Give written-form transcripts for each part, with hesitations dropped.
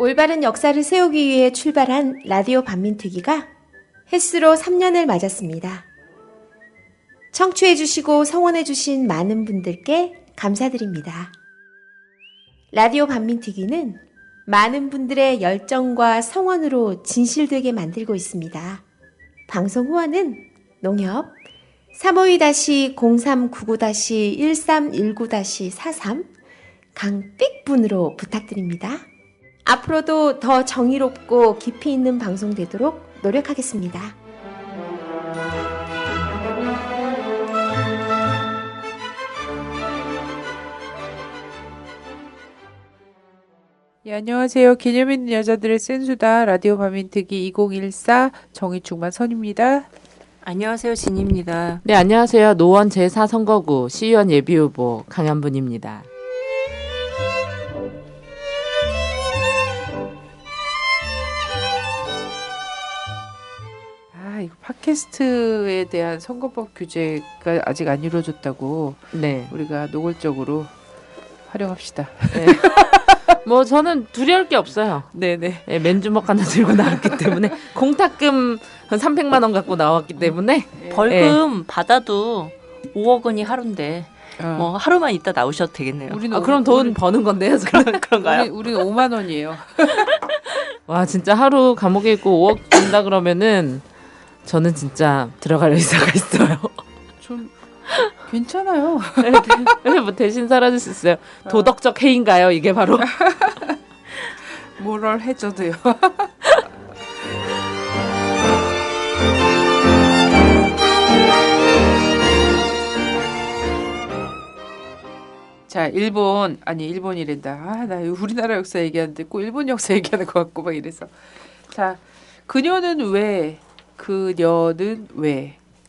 올바른 역사를 세우기 위해 출발한 라디오 반민특위가 햇수로 3년을 맞았습니다. 청취해주시고 성원해주신 많은 분들께 감사드립니다. 라디오 반민특위는 많은 분들의 열정과 성원으로 진실되게 만들고 있습니다. 방송 후원은 농협 352-0399-1319-43 강삑분으로 부탁드립니다. 앞으로도 더 정의롭고 깊이 있는 방송 되도록 노력하겠습니다. 예, 안녕하세요. 개념 있는 여자들의 센수다. 라디오 반민특위 2014 정의충만 선입니다. 안녕하세요. 진입니다. 네, 안녕하세요. 노원 제4선거구 시의원 예비후보 강현분입니다. 이거 팟캐스트에 대한 선거법 규제가 아직 안 이루어졌다고 네. 우리가 노골적으로 활용합시다. 네. 뭐 저는 두려울 게 없어요. 네네. 네, 맨주먹 하나 들고 나왔기 때문에 공탁금 한 300만 원 갖고 나왔기 때문에 벌금 받아도 5억 원이 하루인데 뭐 하루만 있다 나오셔도 되겠네요. 그럼 돈 버는 건데요. 그런가요? 우리는 5만 원이에요. 와, 진짜 하루 감옥에 있고 5억 준다 그러면은 저는 진짜 들어갈 의사가 있어요. 좀 괜찮아요. 네, 뭐 대신 사라질 수 있어요. 도덕적 해인가요? 이게 바로. 모럴 해줘도요. 자, 일본이란다. 나 우리나라 역사 얘기하는데 꼭 일본 역사 얘기하는 것 같고 막 이래서. 자, 그녀는 왜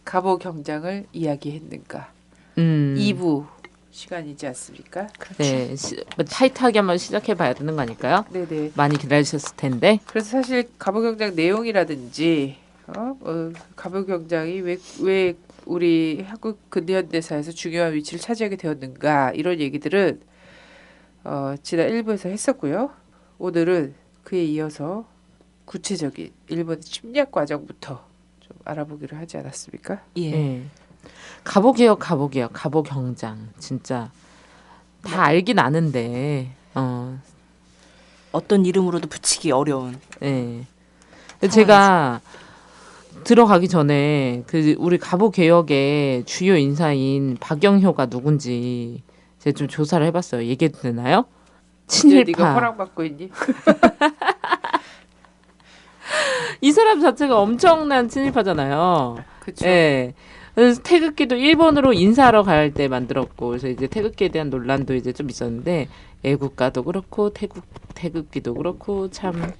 갑오 경장을 이야기했는가? 2부 시간이지 않습니까? 네, 뭐 타이트하게 한번 시작해봐야 되는 거 아닐까요? 네네. 많이 기다리셨을 텐데. 그래서 사실 갑오 경장 내용이라든지 갑오 경장이 왜 우리 한국 근대현대사에서 중요한 위치를 차지하게 되었는가 이런 얘기들은 지난 1부에서 했었고요. 오늘은 그에 이어서 구체적인 일본의 침략 과정부터 좀 알아보기로 하지 않았습니까? 예. 네. 갑오개혁, 갑오 경장 진짜 다 알긴 아는데 어떤 이름으로도 붙이기 어려운. 네. 제가 들어가기 전에 우리 갑오개혁의 주요 인사인 박영효가 누군지 제가 좀 조사를 해봤어요. 얘기해도 되나요? 친일파. 네가 허락받고 있니? 이 사람 자체가 엄청난 친일파잖아요. 그렇죠. 네. 그래서 태극기도 일본으로 인사하러 갈 때 만들었고, 그래서 이제 태극기에 대한 논란도 이제 좀 있었는데, 애국가도 그렇고 태극기도 그렇고 참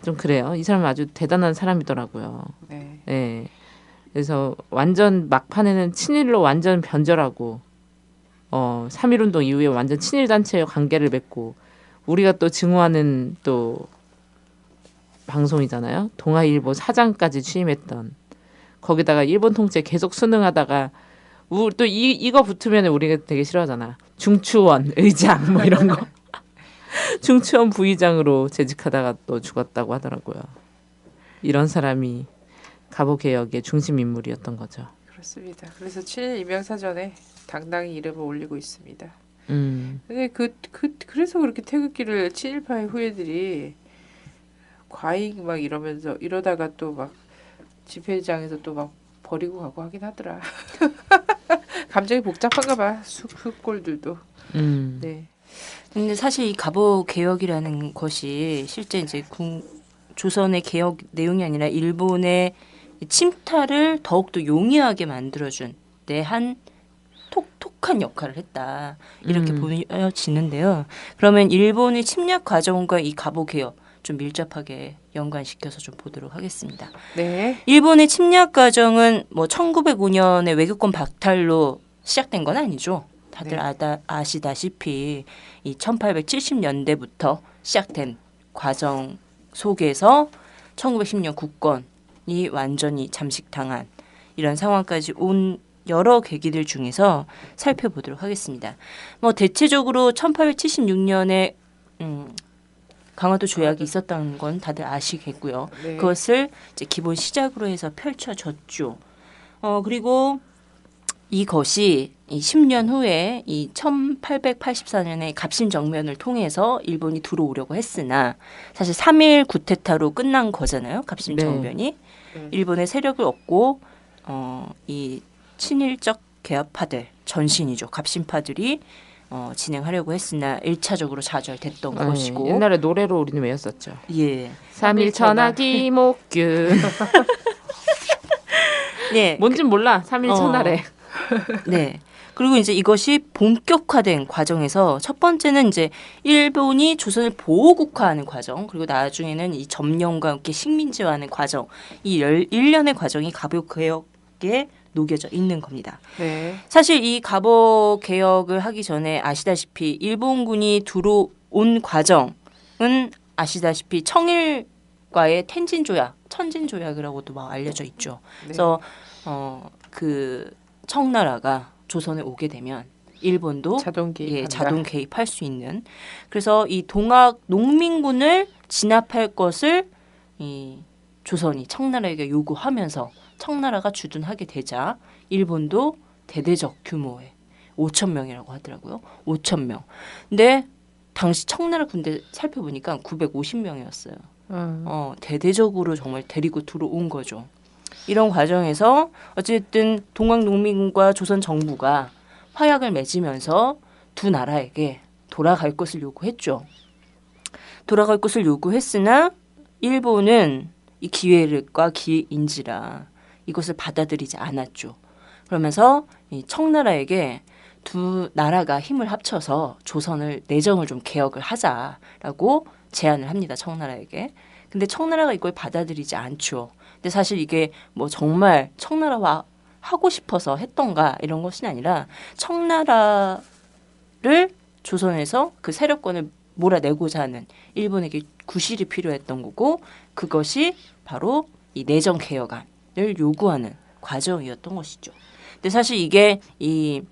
좀 그래요. 이 사람은 아주 대단한 사람이더라고요. 네. 네. 그래서 완전 막판에는 친일로 완전 변절하고, 3.1운동 이후에 완전 친일 단체와 관계를 맺고, 우리가 또 증오하는 또 방송이잖아요. 동아일보 사장까지 취임했던. 거기다가 일본 통째 계속 순응하다가 또 이거 붙으면 우리가 되게 싫어하잖아. 중추원 의장 뭐 이런 거. 중추원 부의장으로 재직하다가 또 죽었다고 하더라고요. 이런 사람이 갑오개혁의 중심 인물이었던 거죠. 그렇습니다. 그래서 친일 임명사전에 당당히 이름을 올리고 있습니다. 근데 그래서 그렇게 태극기를 친일파의 후예들이 과잉 막 이러다가 또 막 집회장에서 또 막 버리고 가고 하긴 하더라. 감정이 복잡한가 봐. 흑골들도. 네. 근데 사실 이 갑오 개혁이라는 것이 실제 이제 조선의 개혁 내용이 아니라 일본의 침탈을 더욱더 용이하게 만들어준 한 톡톡한 역할을 했다. 이렇게 보여지는데요. 그러면 일본의 침략 과정과 이 갑오 개혁 좀 밀접하게 연관시켜서 좀 보도록 하겠습니다. 네. 일본의 침략 과정은 뭐 1905년에 외교권 박탈로 시작된 건 아니죠. 다들 아시다시피 이 1870년대부터 시작된 과정 속에서 1910년 국권이 완전히 잠식당한 이런 상황까지 온 여러 계기들 중에서 살펴보도록 하겠습니다. 뭐 대체적으로 1876년에 강화도 조약이 있었다는 건 다들 아시겠고요. 네. 그것을 이제 기본 시작으로 해서 펼쳐졌죠. 그리고 이것이 이 10년 후에 이 1884년에 갑신정변을 통해서 일본이 들어오려고 했으나 사실 3일 구테타로 끝난 거잖아요. 갑신정변이. 네. 일본의 세력을 얻고 이 친일적 개화파들 전신이죠. 갑신파들이 진행하려고 했으나 1차적으로 좌절됐던 것이고. 옛날에 노래로 우리는 외웠었죠. 예. 3일 천하기 목균. 예. 뭔진 몰라. 3일 천하래. 네. 그리고 이제 이것이 본격화된 과정에서 첫 번째는 이제 일본이 조선을 보호국화하는 과정, 그리고 나중에는 이 점령과 함께 식민지화하는 과정, 이 11년의 과정이 갑오개혁에 녹여져 있는 겁니다. 네. 사실 이 갑오개혁을 하기 전에 아시다시피 일본군이 들어온 과정은 아시다시피 청일과의 텐진조약, 천진조약이라고도 막 알려져 있죠. 네. 그래서 그 청나라가 조선에 오게 되면 일본도 자동 개입한다. 자동 개입할 수 있는. 그래서 이 동학 농민군을 진압할 것을 이 조선이 청나라에게 요구하면서 청나라가 주둔하게 되자 일본도 대대적 규모의 5천 명이라고 하더라고요. 5천 명. 근데 당시 청나라 군대 살펴보니까 950명이었어요. 대대적으로 정말 데리고 들어온 거죠. 이런 과정에서 어쨌든 동학농민군과 조선 정부가 화약을 맺으면서 두 나라에게 돌아갈 것을 요구했죠. 돌아갈 것을 요구했으나 일본은 이 기회과 기회인지라 이것을 받아들이지 않았죠. 그러면서 이 청나라에게 두 나라가 힘을 합쳐서 조선을 내정을 좀 개혁을 하자라고 제안을 합니다. 청나라에게. 근데 청나라가 이걸 받아들이지 않죠. 근데 사실 이게 뭐 정말 청나라와 하고 싶어서 했던가 이런 것이 아니라 청나라를 조선에서 그 세력권을 몰아내고자 하는 일본에게 구실이 필요했던 거고 그것이 바로 이 내정 개혁안을 요구하는 과정이었던 것이죠. 근데 사실 이게 이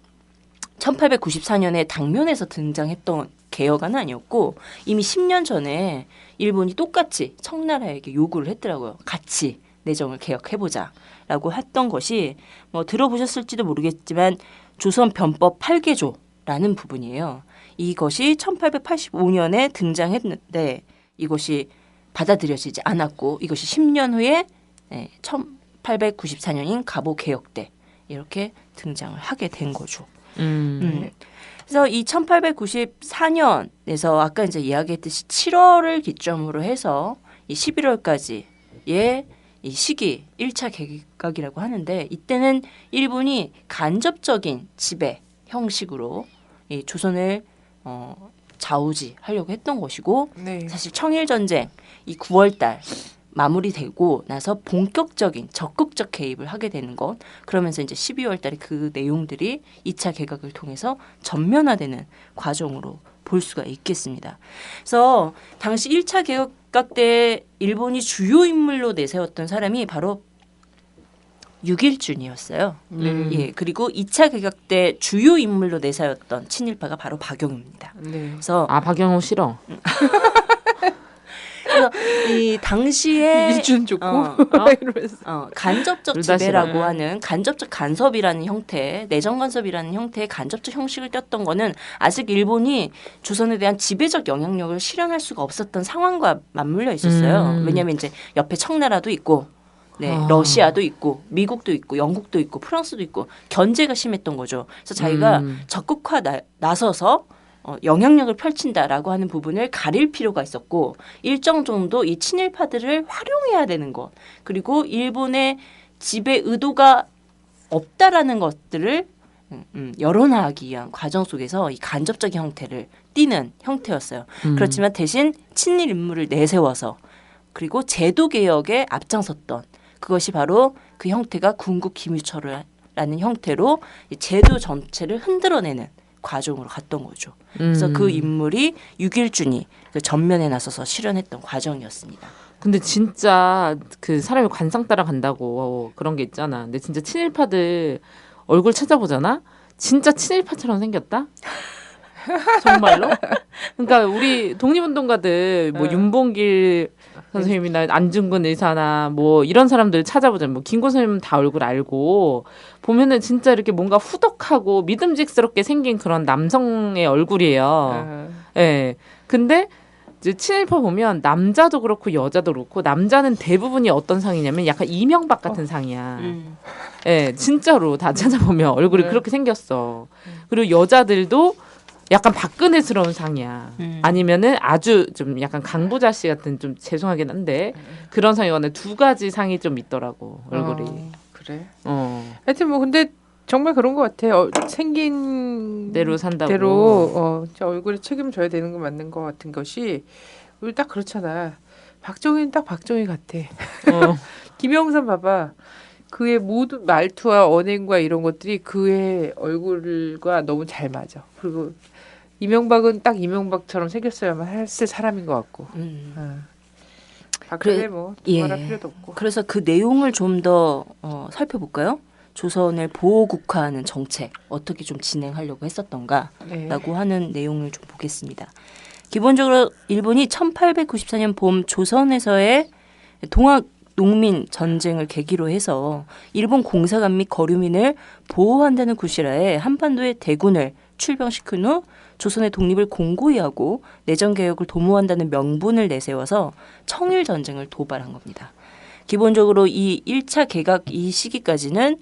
1894년에 당면에서 등장했던 개혁안은 아니었고 이미 10년 전에 일본이 똑같이 청나라에게 요구를 했더라고요. 같이 내정을 개혁해보자라고 했던 것이 뭐 들어보셨을지도 모르겠지만 조선 변법 8개조라는 부분이에요. 이것이 1885년에 등장했는데 이것이 받아들여지지 않았고 이것이 10년 후에 1894년인 갑오개혁 때 이렇게 등장을 하게 된 거죠. 그래서 이 1894년에서 아까 이제 이야기했듯이 7월을 기점으로 해서 이 11월까지의 이 시기 1차 개각이라고 하는데 이때는 일본이 간접적인 지배 형식으로 이 조선을 좌우지하려고 했던 것이고 네. 사실 청일전쟁 이 9월달 마무리되고 나서 본격적인 적극적 개입을 하게 되는 것 그러면서 이제 12월달에 그 내용들이 2차 개각을 통해서 전면화되는 과정으로 볼 수가 있겠습니다. 그래서 당시 1차 개각 때 일본이 주요 인물로 내세웠던 사람이 바로 육일준이었어요. 예, 그리고 2차 개각 때 주요 인물로 내세웠던 친일파가 바로 박영우입니다. 네. 그래서 박영우 싫어. 그래서 이 당시에 이준 좋고 이러면서 간접적 둘다 지배라고 싫어요. 하는 간접적 간섭이라는 형태, 내정 간섭이라는 형태의 간접적 형식을 띄었던 거는 아직 일본이 조선에 대한 지배적 영향력을 실현할 수가 없었던 상황과 맞물려 있었어요. 왜냐하면 이제 옆에 청나라도 있고, 러시아도 있고, 미국도 있고, 영국도 있고, 프랑스도 있고 견제가 심했던 거죠. 그래서 자기가 적극화 나서서 영향력을 펼친다라고 하는 부분을 가릴 필요가 있었고 일정 정도 이 친일파들을 활용해야 되는 것 그리고 일본의 지배 의도가 없다라는 것들을 열어나가기 위한 과정 속에서 이 간접적 형태를 띠는 형태였어요. 그렇지만 대신 친일 인물을 내세워서 그리고 제도 개혁에 앞장섰던 그것이 바로 그 형태가 군국 기밀처라는 형태로 이 제도 전체를 흔들어내는 과정으로 갔던 거죠. 그래서 그 인물이 육일준이 그 전면에 나서서 실현했던 과정이었습니다. 근데 진짜 그 사람이 관상 따라간다고 그런 게 있잖아. 근데 진짜 친일파들 얼굴 찾아보잖아. 진짜 친일파처럼 생겼다. 정말로? 그러니까 우리 독립운동가들 뭐 윤봉길 선생님이나 안중근 의사나 뭐 이런 사람들 찾아보자면 뭐 김구 선생님 다 얼굴 알고 보면은 진짜 이렇게 뭔가 후덕하고 믿음직스럽게 생긴 그런 남성의 얼굴이에요. 예. 근데 이제 친일파 보면 남자도 그렇고 여자도 그렇고 남자는 대부분이 어떤 상이냐면 약간 이명박 같은 상이야. 예, 진짜로 다 찾아보면 얼굴이 그렇게 생겼어. 그리고 여자들도 약간 박근혜스러운 상이야. 아니면은 아주 좀 약간 강부자 씨 같은 좀 죄송하긴 한데 그런 상이거나 두 가지 상이 좀 있더라고 얼굴이. 그래. 어. 하여튼 뭐 근데 정말 그런 것 같아. 생긴 대로 산다고. 대로 저 얼굴에 책임져야 되는 거 맞는 것 같은 것이 우리 딱 그렇잖아. 박정희는 딱 박정희 같아. 김영삼 봐봐. 그의 모든 말투와 언행과 이런 것들이 그의 얼굴과 너무 잘 맞아. 그리고 이명박은 딱 이명박처럼 생겼어야만 했을 사람인 것 같고. 박근혜 뭐 두말할 필요도 없고. 그래서 그 내용을 좀 더 살펴볼까요? 조선을 보호국화하는 정책 어떻게 좀 진행하려고 했었던가라고 하는 내용을 좀 보겠습니다. 기본적으로 일본이 1894년 봄 조선에서의 동학 농민 전쟁을 계기로 해서 일본 공사관 및 거류민을 보호한다는 구실하에 한반도에 대군을 출병시킨 후 조선의 독립을 공고히 하고 내정 개혁을 도모한다는 명분을 내세워서 청일 전쟁을 도발한 겁니다. 기본적으로 이 1차 개각 이 시기까지는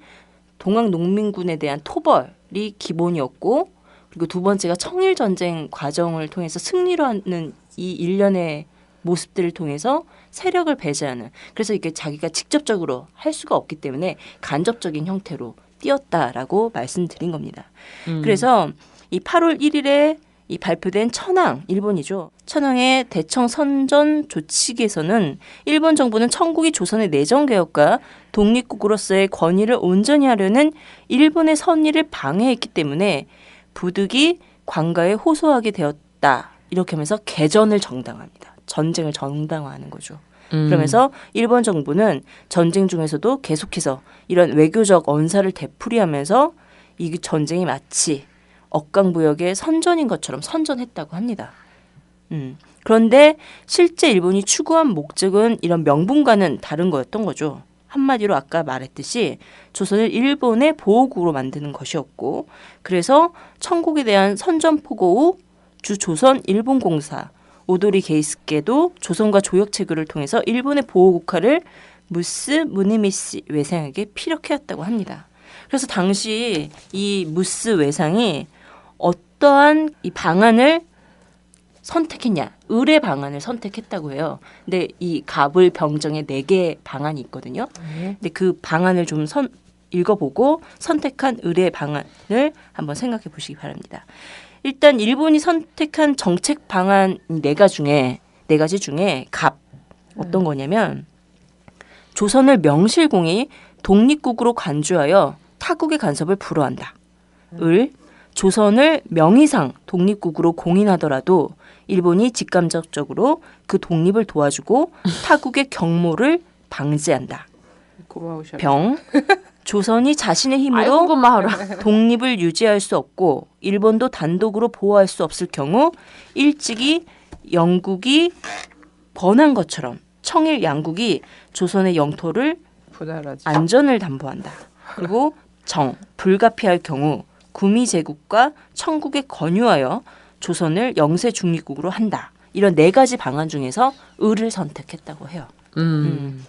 동학 농민군에 대한 토벌이 기본이었고 그리고 두 번째가 청일 전쟁 과정을 통해서 승리로 하는 이 일련의 모습들을 통해서 세력을 배제하는 그래서 이게 자기가 직접적으로 할 수가 없기 때문에 간접적인 형태로 띄었다라고 말씀드린 겁니다. 그래서 이 8월 1일에 이 발표된 천황, 일본이죠. 천황의 대청 선전 조치기에서는 일본 정부는 청국이 조선의 내정 개혁과 독립국으로서의 권위를 온전히 하려는 일본의 선의를 방해했기 때문에 부득이 관가에 호소하게 되었다. 이렇게 하면서 개전을 정당화합니다. 전쟁을 정당화하는 거죠. 그러면서 일본 정부는 전쟁 중에서도 계속해서 이런 외교적 언사를 되풀이하면서 이 전쟁이 마치 억강부역의 선전인 것처럼 선전했다고 합니다. 그런데 실제 일본이 추구한 목적은 이런 명분과는 다른 거였던 거죠. 한마디로 아까 말했듯이 조선을 일본의 보호국으로 만드는 것이었고 그래서 청국에 대한 선전포고 후 주 조선 일본공사 오도리 게이스케도 조선과 조약 체결을 통해서 일본의 보호국화를 무스 무니미시 외상에게 피력해왔다고 합니다. 그래서 당시 이 무스 외상이 어떠한 이 방안을 선택했냐? 의례 방안을 선택했다고 해요. 근데 이 갑을 병정에 4개 방안이 있거든요. 근데 그 방안을 좀 읽어보고 선택한 의례 방안을 한번 생각해 보시기 바랍니다. 일단 일본이 선택한 정책 방안 4가지 중에 갑 어떤 거냐면 조선을 명실공히 독립국으로 간주하여 타국의 간섭을 불허한다. 을 조선을 명의상 독립국으로 공인하더라도 일본이 직간접적으로 그 독립을 도와주고 타국의 경모를 방지한다. 고마우셔. 병 조선이 자신의 힘으로 독립을 유지할 수 없고 일본도 단독으로 보호할 수 없을 경우 일찍이 영국이 번한 것처럼 청일 양국이 조선의 영토를 분할하지. 안전을 담보한다. 그리고 정 불가피할 경우 구미 제국과 청국에 권유하여 조선을 영세 중립국으로 한다. 이런 4가지 방안 중에서 을을 선택했다고 해요.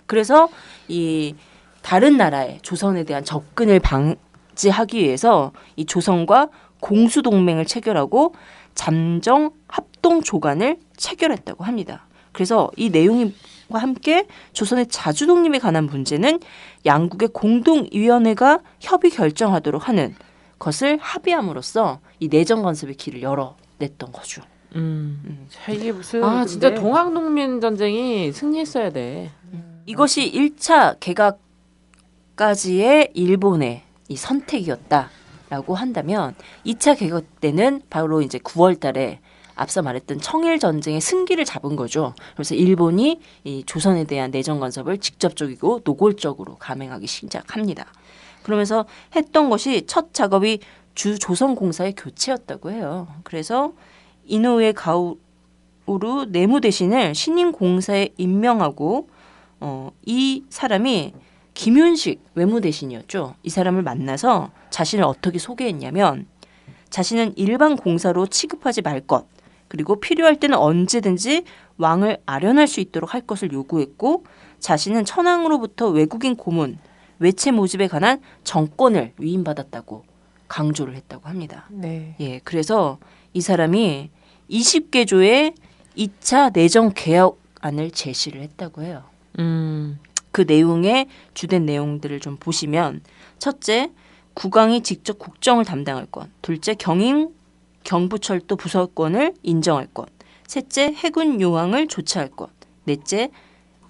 그래서 이 다른 나라의 조선에 대한 접근을 방지하기 위해서 이 조선과 공수동맹을 체결하고 잠정 합동 조간을 체결했다고 합니다. 그래서 이 내용과 함께 조선의 자주 독립에 관한 문제는 양국의 공동위원회가 협의 결정하도록 하는 것을 합의함으로써 이 내정 간섭의 길을 열어냈던 거죠. 자, 이게 무슨 진짜 동학농민 전쟁이 승리했어야 돼. 이것이 1차 개각까지의 일본의 이 선택이었다라고 한다면 2차 개각 때는 바로 이제 9월 달에 앞서 말했던 청일 전쟁의 승기를 잡은 거죠. 그래서 일본이 이 조선에 대한 내정 간섭을 직접적이고 노골적으로 감행하기 시작합니다. 그러면서 했던 것이 첫 작업이 주조선공사의 교체였다고 해요. 그래서 이노우에 가오루 내무 대신을 신임공사에 임명하고 이 사람이 김윤식 외무대신이었죠. 이 사람을 만나서 자신을 어떻게 소개했냐면 자신은 일반 공사로 취급하지 말 것, 그리고 필요할 때는 언제든지 왕을 아련할 수 있도록 할 것을 요구했고 자신은 천황으로부터 외국인 고문, 외채 모집에 관한 정권을 위임받았다고 강조를 했다고 합니다. 네. 예, 그래서 이 사람이 20개조의 2차 내정 개혁안을 제시를 했다고 해요. 그 내용의 주된 내용들을 좀 보시면 첫째, 국왕이 직접 국정을 담당할 것. 둘째, 경부철도 부서권을 인정할 것. 셋째, 해군 요항을 조치할 것. 넷째,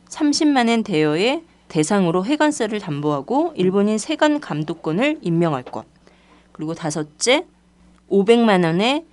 30만엔 대여의 대상으로 해관세를 담보하고 일본인 세관 감독권을 임명할 것. 그리고 다섯째, 500만 원의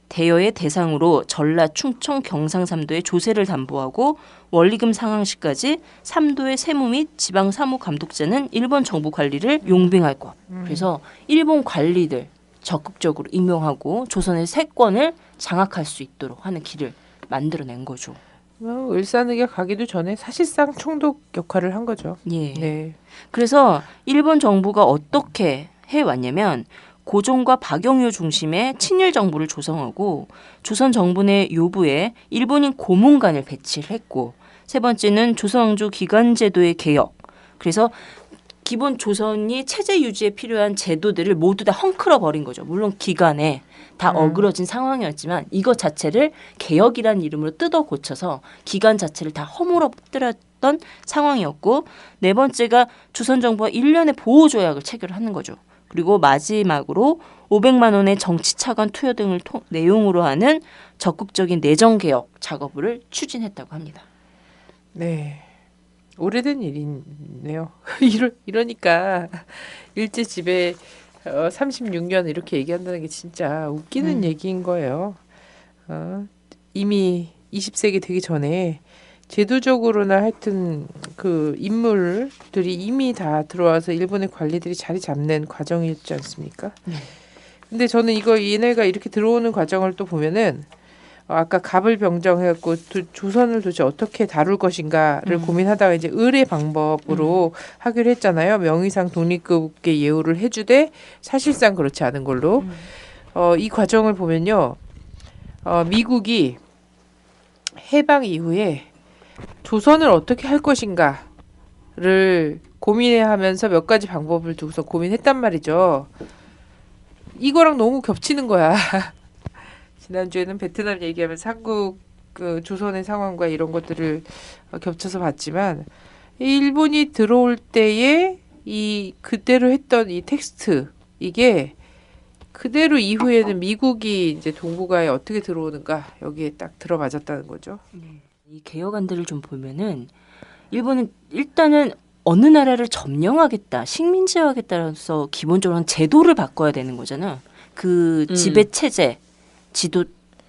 대여의 대상으로 전라, 충청, 경상 3도의 조세를 담보하고 원리금 상황시까지 3도의 세무 및 지방 사무 감독자는 일본 정부 관리를 용빙할 것. 그래서 일본 관리들 적극적으로 임명하고 조선의 세권을 장악할 수 있도록 하는 길을 만들어낸 거죠. 을사늑에 가기도 전에 사실상 총독 역할을 한 거죠. 예. 네. 그래서 일본 정부가 어떻게 해왔냐면 고종과 박영효 중심의 친일 정부를 조성하고 조선 정부 내 요부에 일본인 고문관을 배치를 했고 세 번째는 조선왕조 기관 제도의 개혁. 그래서 기본 조선이 체제 유지에 필요한 제도들을 모두 다 헝클어 버린 거죠. 물론 기간에 다 어그러진 상황이었지만 이것 자체를 개혁이라는 이름으로 뜯어 고쳐서 기간 자체를 다 허물어뜨렸던 상황이었고 네 번째가 조선 정부가 1년의 보호 조약을 체결하는 거죠. 그리고 마지막으로 500만 원의 정치 차관 투여 등을 내용으로 하는 적극적인 내정 개혁 작업을 추진했다고 합니다. 네. 오래된 일이네요. 이러니까 일제 지배 36년 이렇게 얘기한다는 게 진짜 웃기는 얘기인 거예요. 이미 20세기 되기 전에 제도적으로나 하여튼 그 인물들이 이미 다 들어와서 일본의 관리들이 자리 잡는 과정이었지 않습니까? 근데 저는 이거 얘네가 이렇게 들어오는 과정을 또 보면은 아까 갑을 병정해갖고 조선을 도대체 어떻게 다룰 것인가를 고민하다가 이제 을의 방법으로 하기로 했잖아요. 명의상 독립국의 예우를 해주되 사실상 그렇지 않은 걸로. 이 과정을 보면요. 미국이 해방 이후에 조선을 어떻게 할 것인가를 고민하면서 몇 가지 방법을 두고서 고민했단 말이죠. 이거랑 너무 겹치는 거야. 지난주에는 베트남 얘기하면서 한국 그 조선의 상황과 이런 것들을 겹쳐서 봤지만 일본이 들어올 때에 이 그대로 했던 이 텍스트 이게 그대로 이후에는 미국이 이제 동북아에 어떻게 들어오는가 여기에 딱 들어맞았다는 거죠. 이 개혁안들을 좀 보면은 일본은 일단은 어느 나라를 점령하겠다, 식민지화하겠다라서 기본적으로는 제도를 바꿔야 되는 거잖아. 그 지배 체제, 지도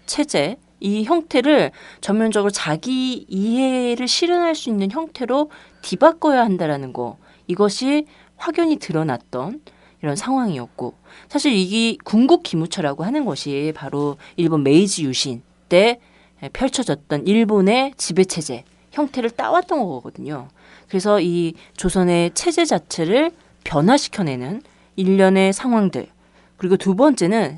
체제 이 형태를 전면적으로 자기 이해를 실현할 수 있는 형태로 뒤바꿔야 한다라는 거. 이것이 확연히 드러났던 이런 상황이었고 사실 이게 군국 기무처라고 하는 것이 바로 일본 메이지 유신 때 펼쳐졌던 일본의 지배체제 형태를 따왔던 거거든요. 그래서 이 조선의 체제 자체를 변화시켜내는 일련의 상황들 그리고 두 번째는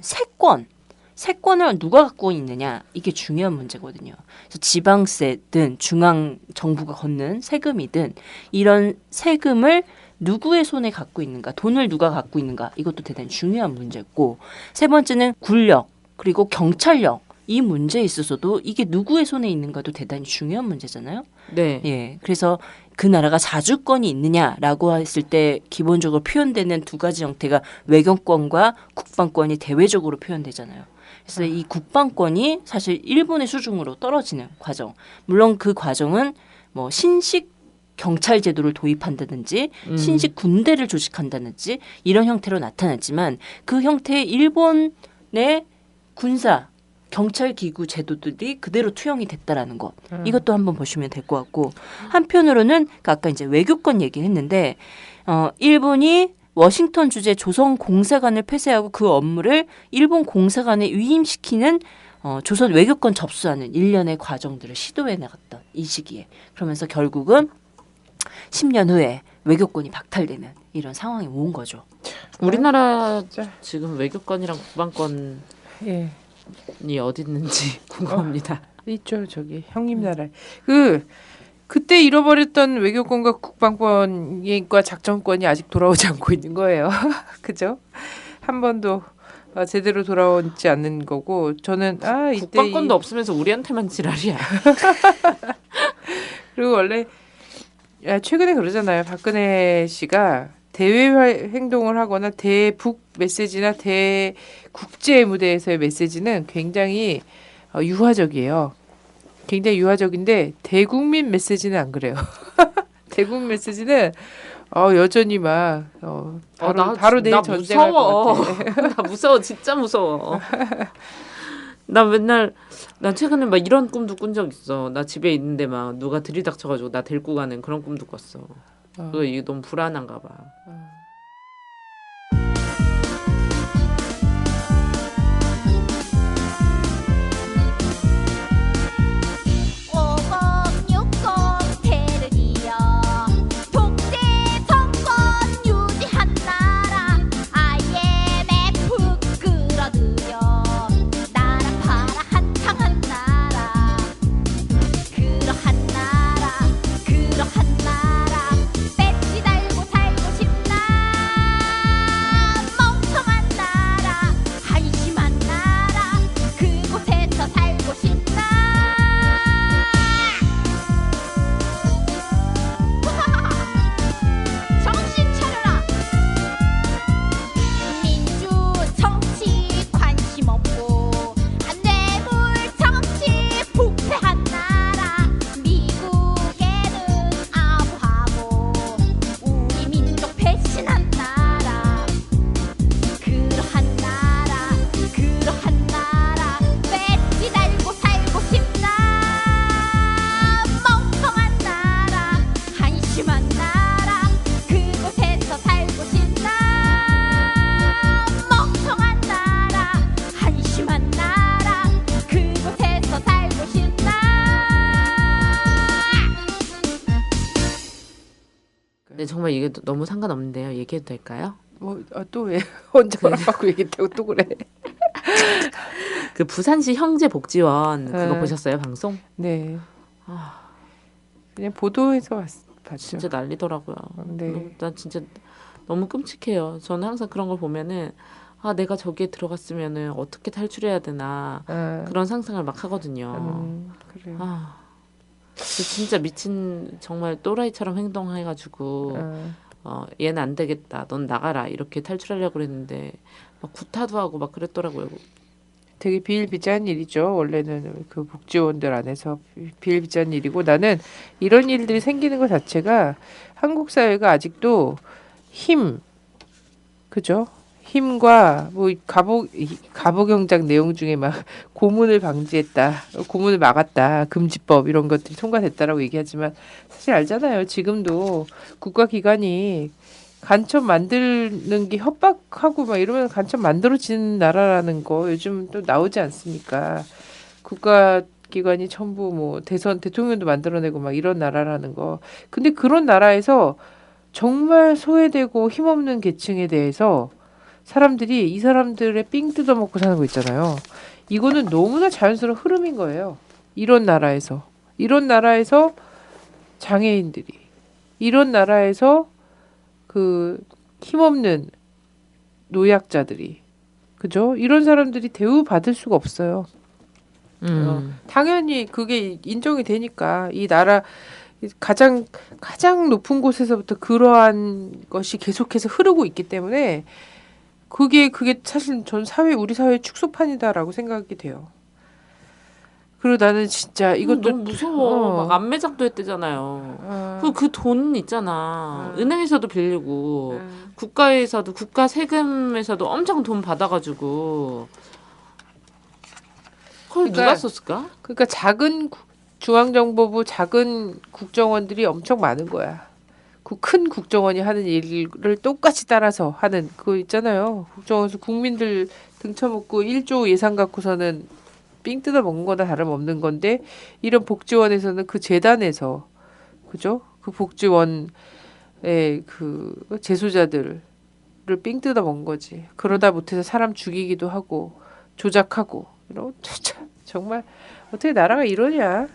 세권을 누가 갖고 있느냐 이게 중요한 문제거든요. 그래서 지방세든 중앙 정부가 걷는 세금이든 이런 세금을 누구의 손에 갖고 있는가 돈을 누가 갖고 있는가 이것도 대단히 중요한 문제고 세 번째는 군력 그리고 경찰력 이 문제에 있어서도 이게 누구의 손에 있는가도 대단히 중요한 문제잖아요. 네. 예. 그래서 그 나라가 자주권이 있느냐라고 했을 때 기본적으로 표현되는 두 가지 형태가 외경권과 국방권이 대외적으로 표현되잖아요. 그래서 이 국방권이 사실 일본의 수중으로 떨어지는 과정. 물론 그 과정은 뭐 신식 경찰 제도를 도입한다든지 신식 군대를 조직한다든지 이런 형태로 나타났지만 그 형태의 일본의 군사 경찰 기구 제도들이 그대로 투영이 됐다라는 것. 이것도 한번 보시면 될 것 같고 한편으로는 아까 이제 외교권 얘기를 했는데 일본이 워싱턴 주재 조선 공사관을 폐쇄하고 그 업무를 일본 공사관에 위임시키는 조선 외교권 접수하는 일련의 과정들을 시도해 나갔던 이 시기에 그러면서 결국은 10년 후에 외교권이 박탈되는 이런 상황이 온 거죠. 우리나라 지금 외교권이랑 국방권이 예. 어디 있는지 궁금합니다. 있죠 저기 형님 나라에 그때 잃어버렸던 외교권과 국방권과 작전권이 아직 돌아오지 않고 있는 거예요. 그죠? 한 번도 제대로 돌아오지 않는 거고 저는 이때 국방권도 없으면서 우리한테만 지랄이야. 그리고 원래 최근에 그러잖아요. 박근혜 씨가 대외 행동을 하거나 대북 메시지나 대국제 무대에서의 메시지는 굉장히 유화적이에요. 굉장히 유화적인데 대국민 메시지는 안 그래요. 대국 메시지는 여전히 막 바로 내일 전쟁할 것 같아. 나 무서워. 진짜 무서워. 나 최근에 막 이런 꿈도 꾼 적 있어. 나 집에 있는데 막 누가 들이닥쳐가지고 나 데리고 가는 그런 꿈도 꿨어. 그거 이게 너무 불안한가 봐. 네, 정말 이게 너무 상관없는데요. 얘기해도 될까요? 또 왜 혼자 받고 얘기했다고 또 그래. 그 부산시 형제복지원 그거 보셨어요? 방송? 네. 그냥 보도에서 봤죠. 진짜 난리더라고요. 네. 난 진짜 너무 끔찍해요. 저는 항상 그런 걸 보면은 내가 저기에 들어갔으면은 어떻게 탈출해야 되나 그런 상상을 막 하거든요. 그래요. 진짜 미친 정말 또라이처럼 행동해가지고 얘는 안 되겠다. 넌 나가라. 이렇게 탈출하려고 그랬는데 막 구타도 하고 막 그랬더라고요. 되게 비일비재한 일이죠. 원래는 그 복지원들 안에서 비일비재한 일이고 나는 이런 일들이 생기는 것 자체가 한국 사회가 아직도 그죠? 힘과 뭐 가보경장 내용 중에 막 고문을 막았다, 금지법 이런 것들이 통과됐다라고 얘기하지만 사실 알잖아요. 지금도 국가기관이 간첩 만드는 게 협박하고 막 이러면 간첩 만들어지는 나라라는 거 요즘 또 나오지 않습니까? 국가기관이 전부 뭐 대통령도 만들어내고 막 이런 나라라는 거. 근데 그런 나라에서 정말 소외되고 힘없는 계층에 대해서 사람들이 이 사람들의 삥 뜯어먹고 사는 거 있잖아요. 이거는 너무나 자연스러운 흐름인 거예요. 이런 나라에서 장애인들이, 이런 나라에서 그 힘없는 노약자들이, 그죠? 이런 사람들이 대우받을 수가 없어요. 당연히 그게 인정이 되니까 이 나라 가장 높은 곳에서부터 그러한 것이 계속해서 흐르고 있기 때문에 그게 사실 전 우리 사회의 축소판이다라고 생각이 돼요. 그리고 나는 진짜 이것도 너무 무서워. 막 안매장도 했대잖아요. 그 돈 있잖아. 은행에서도 빌리고 국가에서도 국가 세금에서도 엄청 돈 받아가지고 그걸 누가 썼을까? 그러니까 작은 중앙정보부 작은 국정원들이 엄청 많은 거야. 큰 국정원이 하는 일을 똑같이 따라서 하는 그거 있잖아요. 국정원에서 국민들 등쳐먹고 1조 예산 갖고서는 삥 뜯어 먹는 거나 다름없는 건데 이런 복지원에서는 그 재단에서 그죠? 그 복지원의 그 재소자들을 삥 뜯어 먹은 거지. 그러다 못해서 사람 죽이기도 하고 조작하고 이런 정말 어떻게 나라가 이러냐?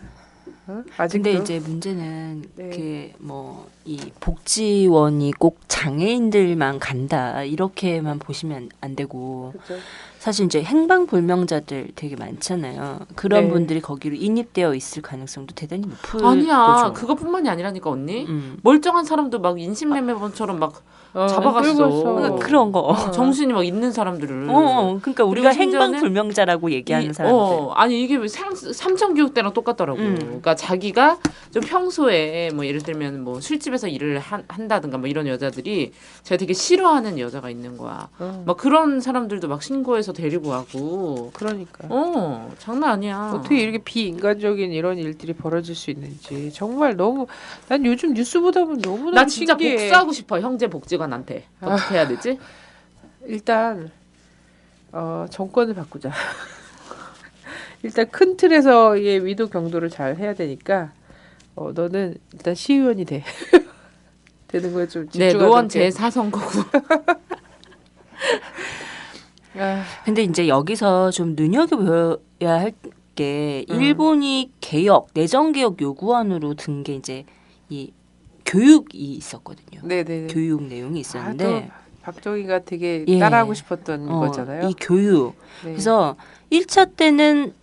어? 아직도. 근데 이제 문제는 네. 그게 뭐 이 복지원이 꼭 장애인들만 간다 이렇게만 보시면 안 되고 그죠? 사실 이제 행방불명자들 되게 많잖아요. 그런 네. 분들이 거기로 인입되어 있을 가능성도 대단히 높은 아니야. 거죠. 그것뿐만이 아니라니까 언니. 음. 멀쩡한 사람도 막 인신매매범처럼 막 잡아갔어. 끌고서. 그런 거. 정신이 막 있는 사람들을. 그러니까 우리가 그리고 심지어는 행방불명자라고 얘기하는 사람들. 아니 이게 삼천교육대랑 똑같더라고. 그러니까 자기가 좀 평소에 뭐 예를 들면 뭐 술집에서 일을 한다든가 뭐 이런 여자들이 제가 되게 싫어하는 여자가 있는 거야. 막 그런 사람들도 막 신고해서 데리고 가고. 그러니까. 장난 아니야. 어떻게 이렇게 비인간적인 이런 일들이 벌어질 수 있는지 정말 너무 난 요즘 뉴스 보다 보면 너무너무 나 진짜 신기해. 복수하고 싶어 형제 복지관한테. 어떻게 해야 되지? 일단 정권을 바꾸자. 일단 큰 틀에서의 위도 경도를 잘 해야 되니까 너는 일단 시의원이 돼. 되는 거에 좀 네, 집중하도록 노원 해. 제4선거구. 근데 이제 여기서 좀 눈여겨봐야 할 게 일본이 개혁, 내정 개혁 요구안으로 든 게 이제 이 교육이 있었거든요. 네네. 교육 내용이 있었는데 또 박정희가 되게 예. 따라하고 싶었던 거잖아요. 이 교육. 네. 그래서 1차 때는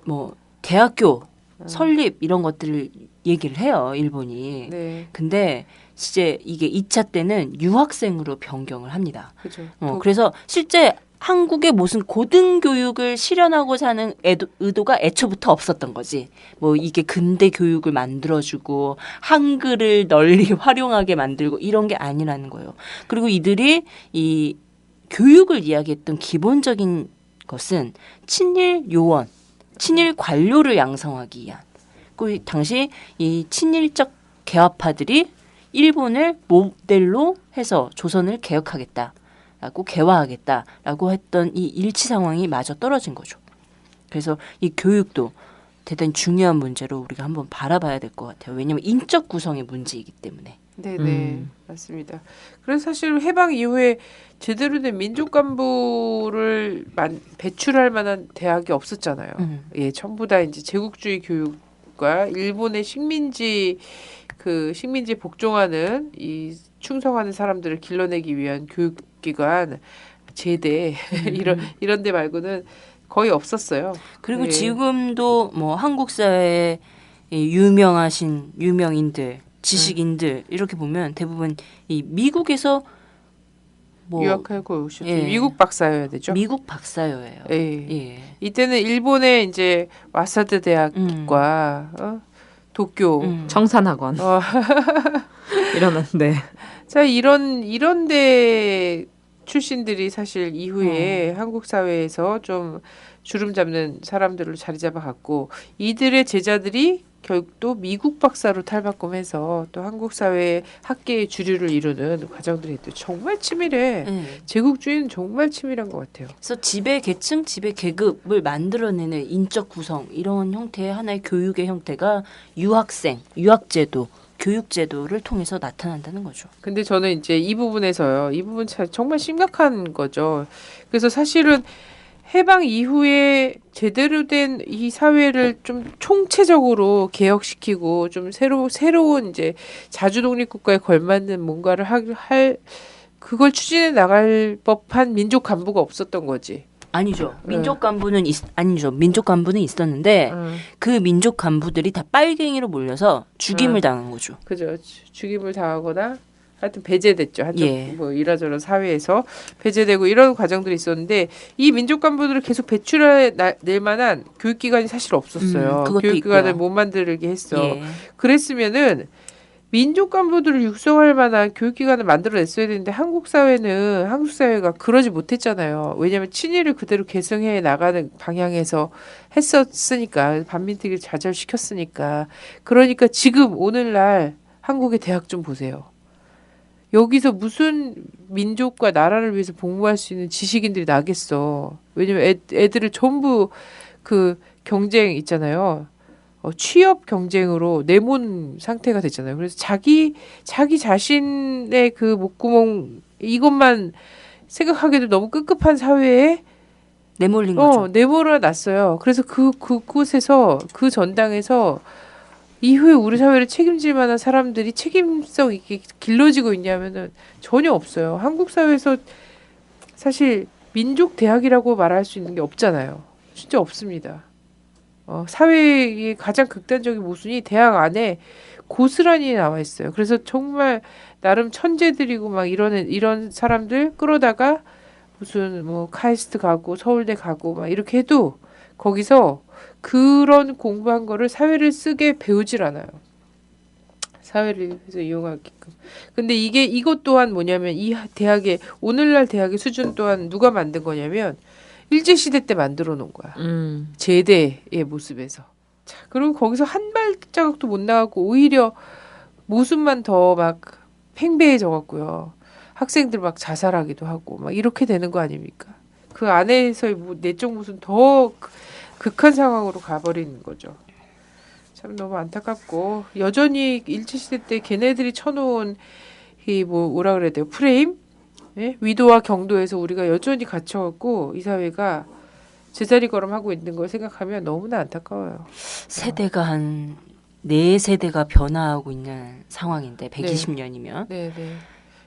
뭐 대학교 설립 이런 것들을 얘기를 해요, 일본이. 네, 근데 이제 이게 2차 때는 유학생으로 변경을 합니다. 그죠. 그래서 실제 한국에 무슨 고등교육을 실현하고자 하는 의도가 애초부터 없었던 거지. 뭐 이게 근대 교육을 만들어주고 한글을 널리 활용하게 만들고 이런 게 아니라는 거예요. 그리고 이들이 이 교육을 이야기했던 기본적인 것은 친일 요원, 친일 관료를 양성하기 위한. 그 당시 이 친일적 개화파들이 일본을 모델로 해서 조선을 개혁하겠다라고 개화하겠다라고 했던 이 일치 상황이 마저 떨어진 거죠. 그래서 이 교육도 대단히 중요한 문제로 우리가 한번 바라봐야 될 것 같아요. 왜냐하면 인적 구성의 문제이기 때문에. 네네 맞습니다. 그래서 사실 해방 이후에 제대로 된 민족 간부를 배출할 만한 대학이 없었잖아요. 예, 전부 다 이제 제국주의 교육과 일본의 식민지 복종하는 이 충성하는 사람들을 길러내기 위한 교육기관 제대 이런 데 말고는 거의 없었어요. 그리고 예. 지금도 뭐 한국 사회의 유명하신 유명인들, 지식인들 이렇게 보면 대부분 이 미국에서 뭐 유학하고 오셨죠. 예. 미국 박사여야 되죠. 미국 박사여예요. 예. 예. 이때는 일본의 이제 와사드 대학과 도쿄 청산학원. 이러는데. 자 이런데 출신들이 사실 이후에 한국 사회에서 좀 주름 잡는 사람들로 자리 잡아갔고 이들의 제자들이 결국 또 미국 박사로 탈바꿈해서 또 한국 사회의 학계의 주류를 이루는 과정들이 있대요. 정말 치밀해. 제국주의는 정말 치밀한 것 같아요. 그래서 지배 계층, 지배 계급을 만들어내는 인적 구성 이런 형태의 하나의 교육의 형태가 유학생, 유학제도, 교육제도를 통해서 나타난다는 거죠. 근데 저는 이제 이 부분에서요. 이 부분 정말 심각한 거죠. 그래서 사실은 해방 이후에 제대로 된 이 사회를 좀 총체적으로 개혁시키고 좀 새로운 이제 자주 독립 국가에 걸맞는 뭔가를 할 그걸 추진해 나갈 법한 민족 간부가 없었던 거지. 아니죠. 민족 간부는 아니죠. 민족 간부는 있었는데 그 민족 간부들이 다 빨갱이로 몰려서 죽임을 당한 거죠. 그죠. 죽임을 당하거나 하여튼 배제됐죠. 한쪽 예. 뭐 이라저라 사회에서 배제되고 이런 과정들이 있었는데 이 민족 간부들을 계속 배출해낼 만한 교육기관이 사실 없었어요. 그것도 교육기관을 있고요. 못 만들게 했어. 예. 그랬으면은 민족 간부들을 육성할 만한 교육기관을 만들어냈어야 되는데 한국 사회가 그러지 못했잖아요. 왜냐하면 친일을 그대로 계승해 나가는 방향에서 했었으니까 반민특위를 좌절시켰으니까. 그러니까 지금 오늘날 한국의 대학 좀 보세요. 여기서 무슨 민족과 나라를 위해서 복무할 수 있는 지식인들이 나겠어. 왜냐면 애들을 전부 그 경쟁 있잖아요. 취업 경쟁으로 내몬 상태가 됐잖아요. 그래서 자기 자신의 그 목구멍 이것만 생각하기도 너무 급급한 사회에 내몰린 거죠. 내몰아 놨어요. 그래서 그곳에서 그 전당에서 이후에 우리 사회를 책임질 만한 사람들이 책임성 있게 길러지고 있냐면은 전혀 없어요. 한국 사회에서 사실 민족 대학이라고 말할 수 있는 게 없잖아요. 진짜 없습니다. 사회의 가장 극단적인 모순이 대학 안에 고스란히 나와 있어요. 그래서 정말 나름 천재들이고 막 이런 사람들 끌어다가 무슨 뭐 카이스트 가고 서울대 가고 막 이렇게 해도 거기서 그런 공부한 거를 사회를 쓰게 배우질 않아요. 사회를 해서 이용하게끔. 근데 이것 또한 뭐냐면 이 대학의 오늘날 대학의 수준 또한 누가 만든 거냐면 일제시대 때 만들어 놓은 거야. 제대의 모습에서. 자, 그리고 거기서 한 발자국도 못 나가고 오히려 모습만 더 막 팽배해져 갖고요. 학생들 막 자살하기도 하고 막 이렇게 되는 거 아닙니까? 그 안에서의 내적 모습 더 극한 상황으로 가버리는 거죠. 참 너무 안타깝고 여전히 일제시대 때 걔네들이 쳐놓은 이 뭐라 그래야 돼요? 프레임? 예? 위도와 경도에서 우리가 여전히 갇혀갖고 이 사회가 제자리 걸음하고 있는 걸 생각하면 너무나 안타까워요. 세대가 한 4세대가 변화하고 있는 상황인데 120년이면. 네.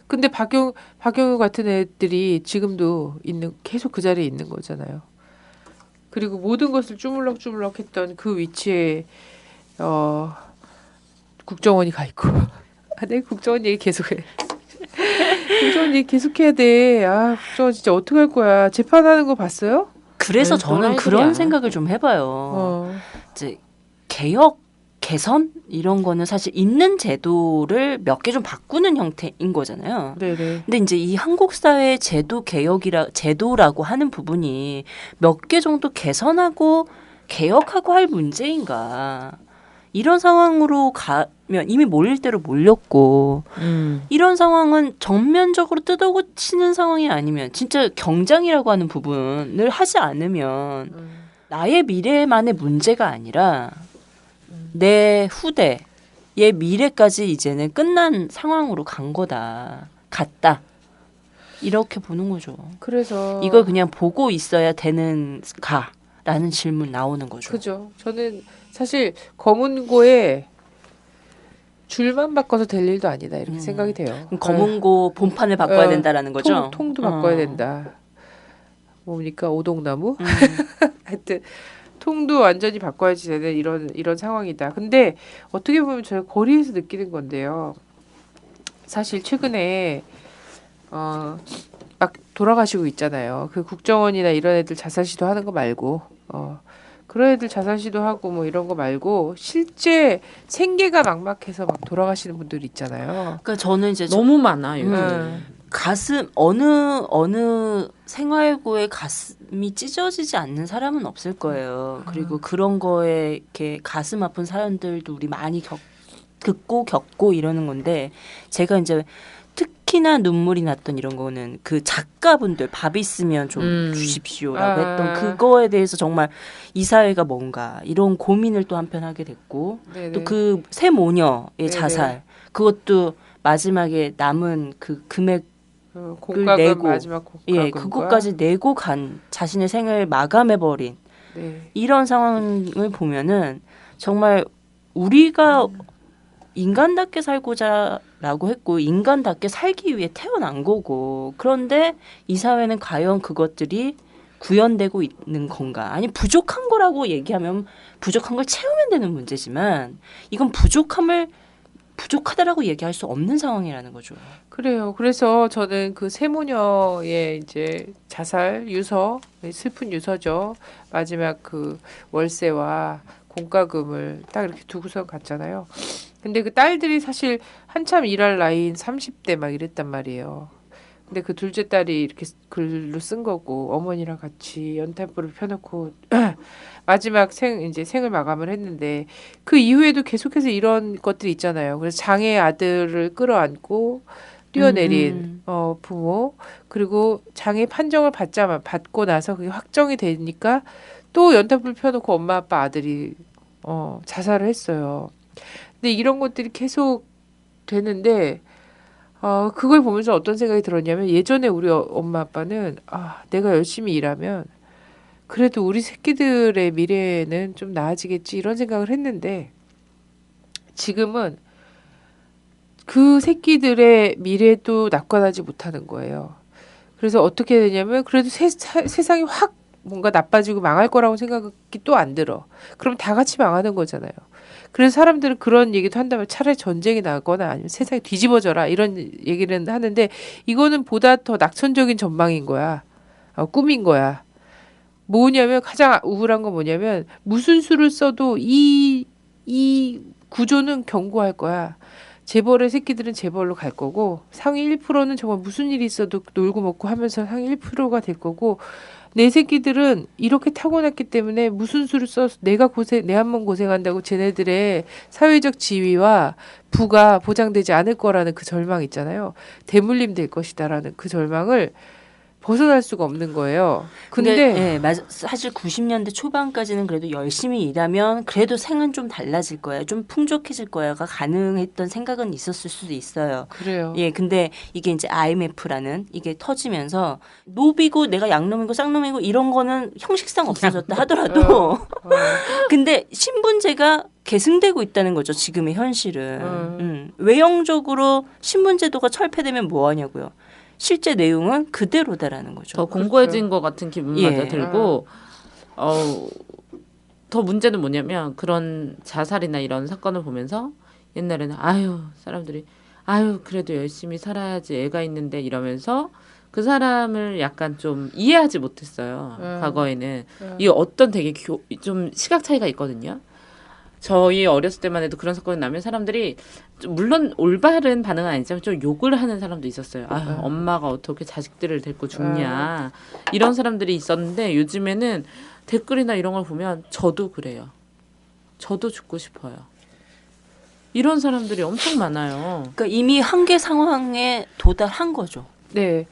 근데 박영우 같은 애들이 지금도 계속 그 자리에 있는 거잖아요. 그리고 모든 것을 주물럭주물럭 했던 그 위치에 국정원이 가 있고. 네, 국정원 얘기 계속해. 국정원 얘기 계속해야 돼. 국정원 진짜 어떡할 거야. 재판하는 거 봤어요? 그래서 아니, 저는 또라이들이야. 그런 생각을 좀 해봐요. 이제 개혁, 개선 이런 거는 사실 있는 제도를 몇 개 좀 바꾸는 형태인 거잖아요. 네네. 근데 이제 이 한국 사회 제도 제도라고 하는 부분이 몇 개 정도 개선하고 개혁하고 할 문제인가? 이런 상황으로 가면 이미 몰릴 대로 몰렸고 이런 상황은 전면적으로 뜯어고치는 상황이 아니면 진짜 경장이라고 하는 부분을 하지 않으면 나의 미래만의 문제가 아니라 내 후대의 미래까지 이제는 끝난 상황으로 갔다. 이렇게 보는 거죠. 그래서 이걸 그냥 보고 있어야 되는가라는 질문 나오는 거죠. 그죠. 저는 사실 검은고에 줄만 바꿔서 될 일도 아니다 이렇게 생각이 돼요. 그럼 검은고 본판을 바꿔야 된다라는 거죠. 통도 바꿔야 된다. 뭡니까 오동나무? 하여튼 통도 완전히 바꿔야지 되는 이런 상황이다. 근데 어떻게 보면 저희 거리에서 느끼는 건데요. 사실 최근에 막 돌아가시고 있잖아요. 그 국정원이나 이런 애들 자살 시도하는 거 말고 그런 애들 자살 시도하고 뭐 이런 거 말고 실제 생계가 막막해서 막 돌아가시는 분들 있잖아요. 그러니까 저는 이제 너무 많아 요즘. 가슴 어느 생활고에 가슴이 찢어지지 않는 사람은 없을 거예요. 그리고 그런 거에 이렇게 가슴 아픈 사연들도 우리 많이 겪고 이러는 건데 제가 이제 특히나 눈물이 났던 이런 거는 그 작가분들 밥 있으면 좀 주십시오라고 했던 그거에 대해서 정말 이 사회가 뭔가 이런 고민을 또 한편 하게 됐고 또 그 세 모녀의 자살 그것도 마지막에 남은 그 금액 공과금 내고, 마지막 공과금 그것까지 내고 간 자신의 생을 마감해버린 이런 상황을 보면은 정말 우리가 인간답게 살고자라고 했고 인간답게 살기 위해 태어난 거고 그런데 이 사회는 과연 그것들이 구현되고 있는 건가? 아니 부족한 거라고 얘기하면 부족한 걸 채우면 되는 문제지만 이건 부족하다라고 얘기할 수 없는 상황이라는 거죠. 그래요. 그래서 저는 그 세모녀의 이제 자살 유서, 슬픈 유서죠. 마지막 그 월세와 공과금을 딱 이렇게 두고서 갔잖아요. 근데 그 딸들이 사실 한참 일할 나이인 30대 막 이랬단 말이에요. 근데 그 둘째 딸이 이렇게 글로 쓴 거고 어머니랑 같이 연탄불을 펴놓고 마지막 생을 마감을 했는데 그 이후에도 계속해서 이런 것들이 있잖아요. 그래서 장애 아들을 끌어안고 뛰어내린 부모, 그리고 장애 판정을 받고 나서 그게 확정이 되니까 또 연탄불 펴놓고 엄마 아빠 아들이 자살을 했어요. 근데 이런 것들이 계속 되는데 그걸 보면서 어떤 생각이 들었냐면 예전에 우리 엄마 아빠는 내가 열심히 일하면 그래도 우리 새끼들의 미래는 좀 나아지겠지 이런 생각을 했는데 지금은 그 새끼들의 미래도 낙관하지 못하는 거예요. 그래서 어떻게 되냐면 그래도 세상이 확 뭔가 나빠지고 망할 거라고 생각이 또 안 들어. 그럼 다 같이 망하는 거잖아요. 그래서 사람들은 그런 얘기도 한다면 차라리 전쟁이 나거나 아니면 세상이 뒤집어져라 이런 얘기를 하는데 이거는 보다 더 낙천적인 전망인 거야. 꿈인 거야. 뭐냐면 가장 우울한 건 뭐냐면 무슨 수를 써도 이 구조는 견고할 거야. 재벌의 새끼들은 재벌로 갈 거고 상위 1%는 정말 무슨 일이 있어도 놀고 먹고 하면서 상위 1%가 될 거고 내 새끼들은 이렇게 타고났기 때문에 무슨 수를 써서 내 한 번 고생한다고 쟤네들의 사회적 지위와 부가 보장되지 않을 거라는 그 절망 있잖아요. 대물림 될 것이다라는 그 절망을 벗어날 수가 없는 거예요. 근데 사실 90년대 초반까지는 그래도 열심히 일하면 그래도 생은 좀 달라질 거야. 좀 풍족해질 거야가 가능했던 생각은 있었을 수도 있어요. 그래요. 예, 근데 이게 이제 IMF라는 이게 터지면서 노비고 내가 양놈이고 쌍놈이고 이런 거는 형식상 없어졌다 하더라도 근데 신분제가 계승되고 있다는 거죠. 지금의 현실은. 외형적으로 신분제도가 철폐되면 뭐 하냐고요. 실제 내용은 그대로다라는 거죠. 더 공고해진 것 같은 기분마저 예. 들고 더 문제는 뭐냐면 그런 자살이나 이런 사건을 보면서 옛날에는 사람들이 그래도 열심히 살아야지 애가 있는데 이러면서 그 사람을 약간 좀 이해하지 못했어요. 과거에는 이게 어떤 되게 좀 시각 차이가 있거든요. 저희 어렸을 때만 해도 그런 사건이 나면 사람들이 물론 올바른 반응은 아니지만 좀 욕을 하는 사람도 있었어요. 엄마가 어떻게 자식들을 데리고 죽냐 이런 사람들이 있었는데 요즘에는 댓글이나 이런 걸 보면 저도 그래요. 저도 죽고 싶어요. 이런 사람들이 엄청 많아요. 그러니까 이미 한계 상황에 도달한 거죠. 네.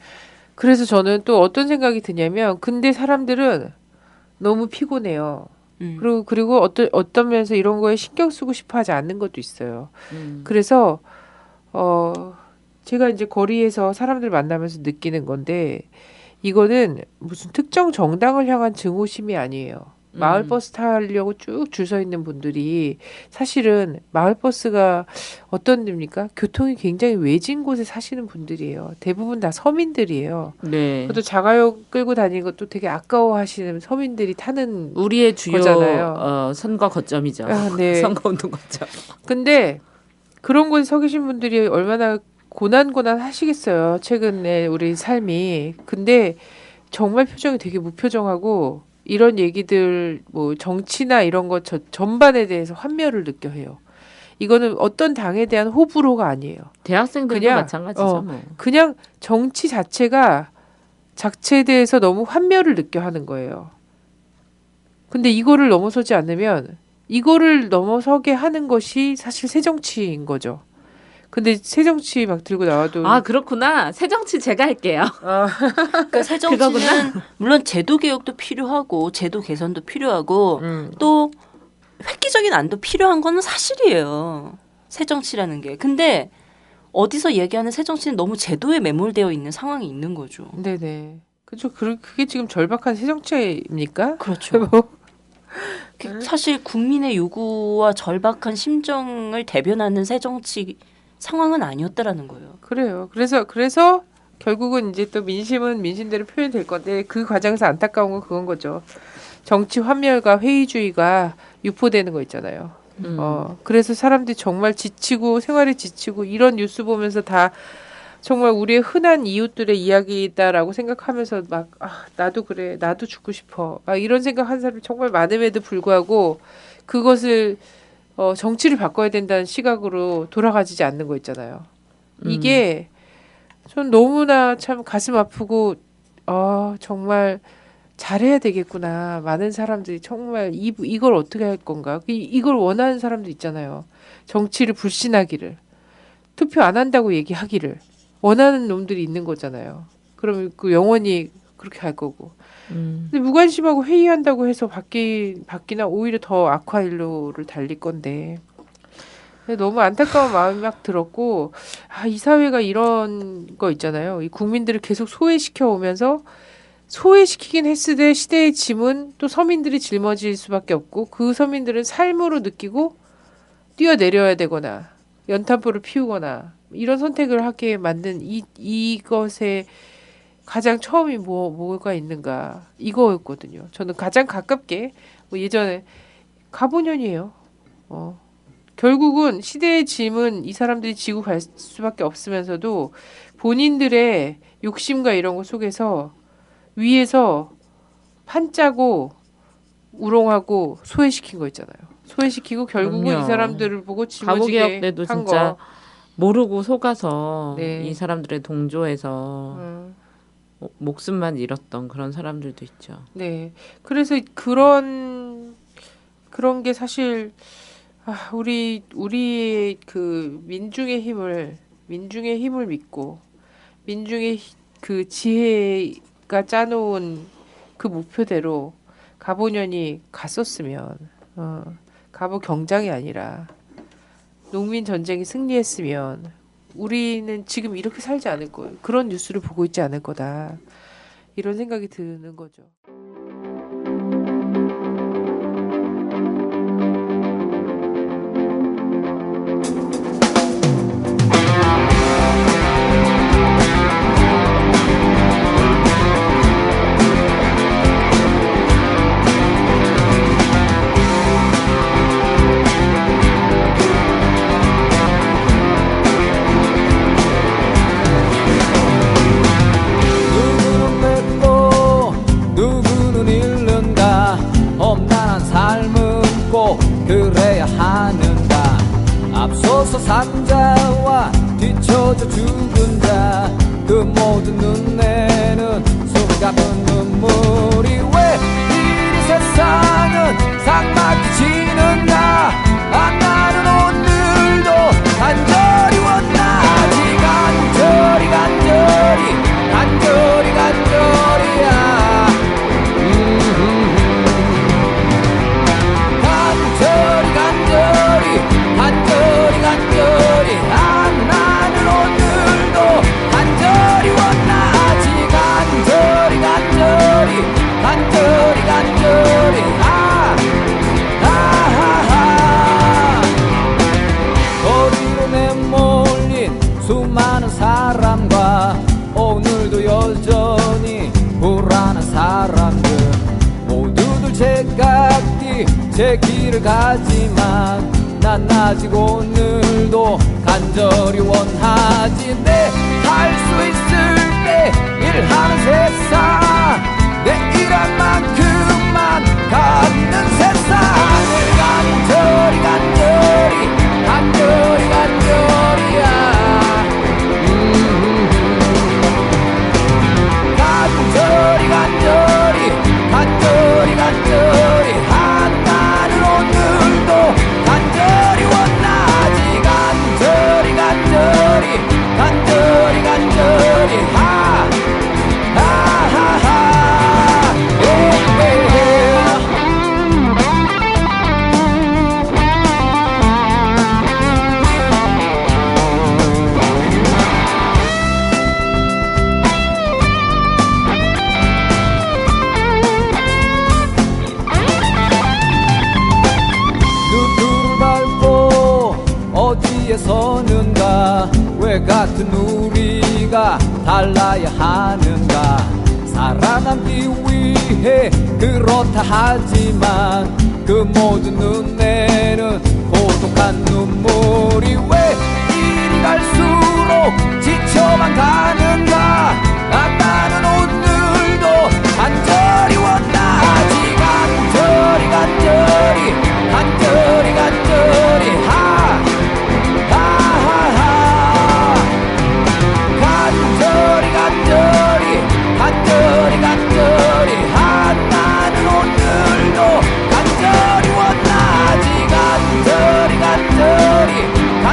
그래서 저는 또 어떤 생각이 드냐면 근데 사람들은 너무 피곤해요. 그리고 어떤 면에서 이런 거에 신경 쓰고 싶어 하지 않는 것도 있어요. 그래서 제가 이제 거리에서 사람들 만나면서 느끼는 건데 이거는 무슨 특정 정당을 향한 증오심이 아니에요. 마을버스 타려고 쭉 줄 서 있는 분들이 사실은 마을버스가 어떤 데입니까? 교통이 굉장히 외진 곳에 사시는 분들이에요. 대부분 다 서민들이에요. 네. 그것도 자가용 끌고 다니는 것도 되게 아까워하시는 서민들이 타는 우리의 주요 거잖아요. 선거 거점이죠. 네. 선거운동 거점. 근데 그런 곳에 서 계신 분들이 얼마나 고난 하시겠어요. 최근에 우리 삶이. 근데 정말 표정이 되게 무표정하고 이런 얘기들 뭐 정치나 이런 것 전반에 대해서 환멸을 느껴 해요. 이거는 어떤 당에 대한 호불호가 아니에요. 대학생들도 그냥, 마찬가지죠. 뭐. 그냥 정치 자체에 대해서 너무 환멸을 느껴 하는 거예요. 근데 이거를 넘어서지 않으면 이거를 넘어서게 하는 것이 사실 새정치인 거죠. 근데 새정치 막 들고 나와도 그렇구나. 새정치 제가 할게요. 그러니까 새정치는 물론 제도 개혁도 필요하고 제도 개선도 필요하고 또 획기적인 안도 필요한 거는 사실이에요. 새정치라는 게. 근데 어디서 얘기하는 새정치는 너무 제도에 매몰되어 있는 상황이 있는 거죠. 네네. 그렇죠. 그게 지금 절박한 새정치입니까? 그렇죠. 사실 국민의 요구와 절박한 심정을 대변하는 새정치 상황은 아니었다라는 거예요. 그래요. 그래서 결국은 이제 또 민심은 민심대로 표현될 건데 그 과정에서 안타까운 건 그건 거죠. 정치 환멸과 회의주의가 유포되는 거 있잖아요. 그래서 사람들이 정말 지치고 생활에 지치고 이런 뉴스 보면서 다 정말 우리의 흔한 이웃들의 이야기다라고 생각하면서 막 나도 그래, 나도 죽고 싶어, 막 이런 생각하는 사람이 정말 많음에도 불구하고 그것을 정치를 바꿔야 된다는 시각으로 돌아가지 않는 거 있잖아요. 이게 전 너무나 참 가슴 아프고 정말 잘해야 되겠구나. 많은 사람들이 정말 이걸 어떻게 할 건가. 이걸 원하는 사람도 있잖아요. 정치를 불신하기를, 투표 안 한다고 얘기하기를. 원하는 놈들이 있는 거잖아요. 그러면 그 영원히 그렇게 할 거고. 근데 무관심하고 회의한다고 해서 바뀌나 오히려 더 악화일로를 달릴 건데. 너무 안타까운 마음이 막 들었고, 이 사회가 이런 거 있잖아요. 이 국민들을 계속 소외시켜 오면서 소외시키긴 했으되 시대의 짐은 또 서민들이 짊어질 수밖에 없고 그 서민들은 삶으로 느끼고 뛰어내려야 되거나 연탄불을 피우거나 이런 선택을 하게 만든 이것의 가장 처음이 뭐가 있는가 이거였거든요. 저는 가장 가깝게 예전에 가보년이에요. 결국은 시대의 짐은 이 사람들이 지고 갈 수밖에 없으면서도 본인들의 욕심과 이런 것 속에서 위에서 판짜고 우롱하고 소외시킨 거 있잖아요. 소외시키고 결국은 그럼요. 이 사람들을 보고 가구 짊어지게 개혁 때도 한 진짜 거. 모르고 속아서 네. 이 사람들의 동조에서 목숨만 잃었던 그런 사람들도 있죠. 네. 그래서 그런 게 사실 우리의 그 민중의 힘을 믿고 민중의 그 지혜가 짜놓은 그 목표대로 가보년이 갔었으면 가보 경장이 아니라 농민 전쟁이 승리했으면 우리는 지금 이렇게 살지 않을 거예요. 그런 뉴스를 보고 있지 않을 거다. 이런 생각이 드는 거죠. 누구는 맺고 누구는 잃는가 험난한 삶은 꼭 그래야 하는가 앞서서 산 자와 뒤쳐져 죽은 자 그 모든 눈에는 숨가쁜 눈물이 왜 이 세상은 삭막히 지는가 나는 오늘도 간절히 원하지 간절히 간절히야 간절히 나는 오늘도 간절히 원하지 간절히 거리로 내몰린 수많은 사람과 오늘도 여전히 불안한 사람들 모두들 제각기 제 길을 가지만 난 아직 오늘도 간절히 원하지 내 할 수 있을 때 일하는 세상 내 일한 만큼만 갖는 세상을 간절히야 간절히 나는 오늘도 간절히 원하지 간절히 누구를 밟고 어디에 서는가 왜 같은 우리가 달라야 하는가 살아남기 위해 그렇다 하지만 그 모든 눈에는 고독한 눈물이 왜 이리 갈수록 지쳐만 가는가 나는 오늘도 간절히 원하지 간절히 나는 오늘도 간절히 원하지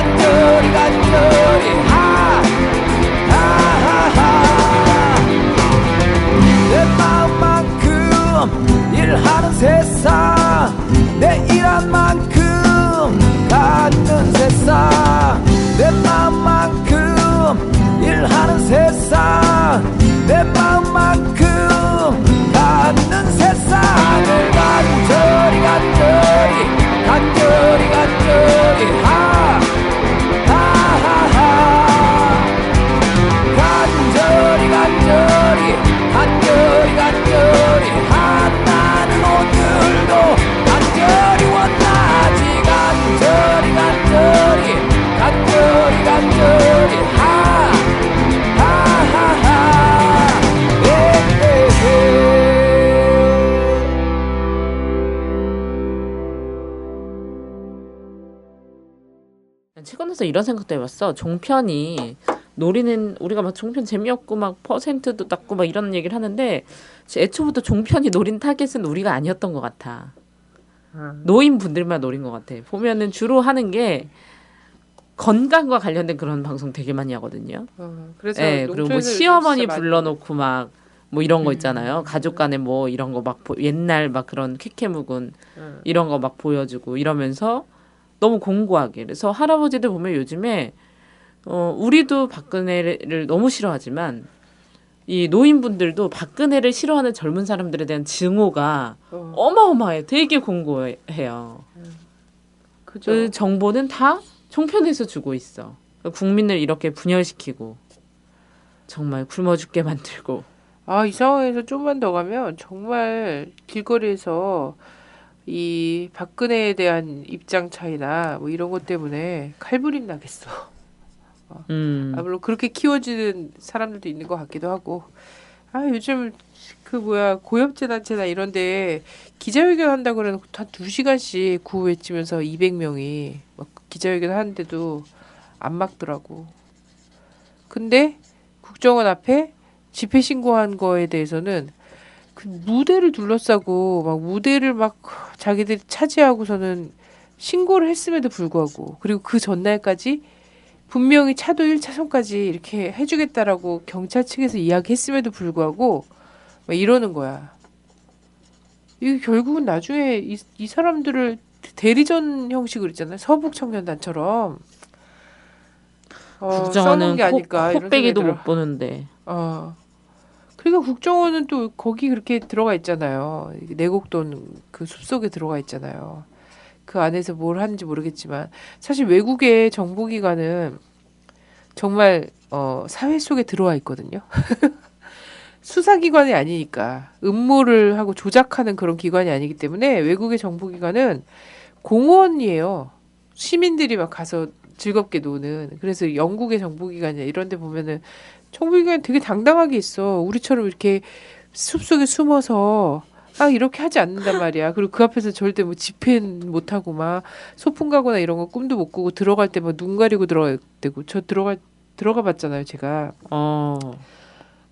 간절히 하면서 이런 생각도 해봤어. 종편이 노리는 우리가 막 종편 재미없고 막 퍼센트도 낮고 막 이런 얘기를 하는데 애초부터 종편이 노린 타겟은 우리가 아니었던 것 같아. 노인분들만 노린 것 같아. 보면은 주로 하는 게 건강과 관련된 그런 방송 되게 많이 하거든요. 그래서 네, 그리고 뭐 농촌에서 시어머니 진짜 많이 불러놓고 막 뭐 이런 거 있잖아요. 가족 간에 뭐 이런 거 막 옛날 막 그런 퀴캐묵은 이런 거 막 보여주고 이러면서 너무 공고하게. 그래서 할아버지들 보면 요즘에 우리도 박근혜를 너무 싫어하지만 이 노인분들도 박근혜를 싫어하는 젊은 사람들에 대한 증오가 어마어마해. 되게 공고해요. 그죠. 그 정보는 다 종편에서 주고 있어. 국민을 이렇게 분열시키고 정말 굶어 죽게 만들고. 이 상황에서 좀만 더 가면 정말 길거리에서 이 박근혜에 대한 입장 차이나 뭐 이런 것 때문에 칼부림 나겠어. 물론 그렇게 키워지는 사람들도 있는 것 같기도 하고. 요즘 그 고엽제 단체나 이런데 기자회견 한다고 그러는 한 2시간씩 구호 외치면서 200명이 막 기자회견 하는데도 안 막더라고. 근데 국정원 앞에 집회 신고한 거에 대해서는 그 무대를 둘러싸고 막 무대를 막 자기들이 차지하고서는 신고를 했음에도 불구하고, 그리고 그 전날까지 분명히 차도 1차선까지 이렇게 해주겠다라고 경찰 측에서 이야기했음에도 불구하고 막 이러는 거야. 이게 결국은 나중에 이 사람들을 대리전 형식으로 있잖아요. 서북청년단처럼 써놓은 국정원은 게 아닐까 이런 생각이 코빼기도 들어. 못 보는데. 그러니까 국정원은 또 거기 그렇게 들어가 있잖아요. 내곡동 그 숲속에 들어가 있잖아요. 그 안에서 뭘 하는지 모르겠지만 사실 외국의 정보기관은 정말 사회 속에 들어와 있거든요. 수사기관이 아니니까 음모를 하고 조작하는 그런 기관이 아니기 때문에 외국의 정보기관은 공원이에요. 시민들이 막 가서 즐겁게 노는. 그래서 영국의 정보기관이나 이런 데 보면은 정보기관이 되게 당당하게 있어. 우리처럼 이렇게 숲속에 숨어서 이렇게 하지 않는단 말이야. 그리고 그 앞에서 절대 뭐 집회 못하고 막 소풍 가거나 이런 거 꿈도 못 꾸고 들어갈 때 막 눈 가리고 들어가야 되고. 저 들어가 봤잖아요, 제가.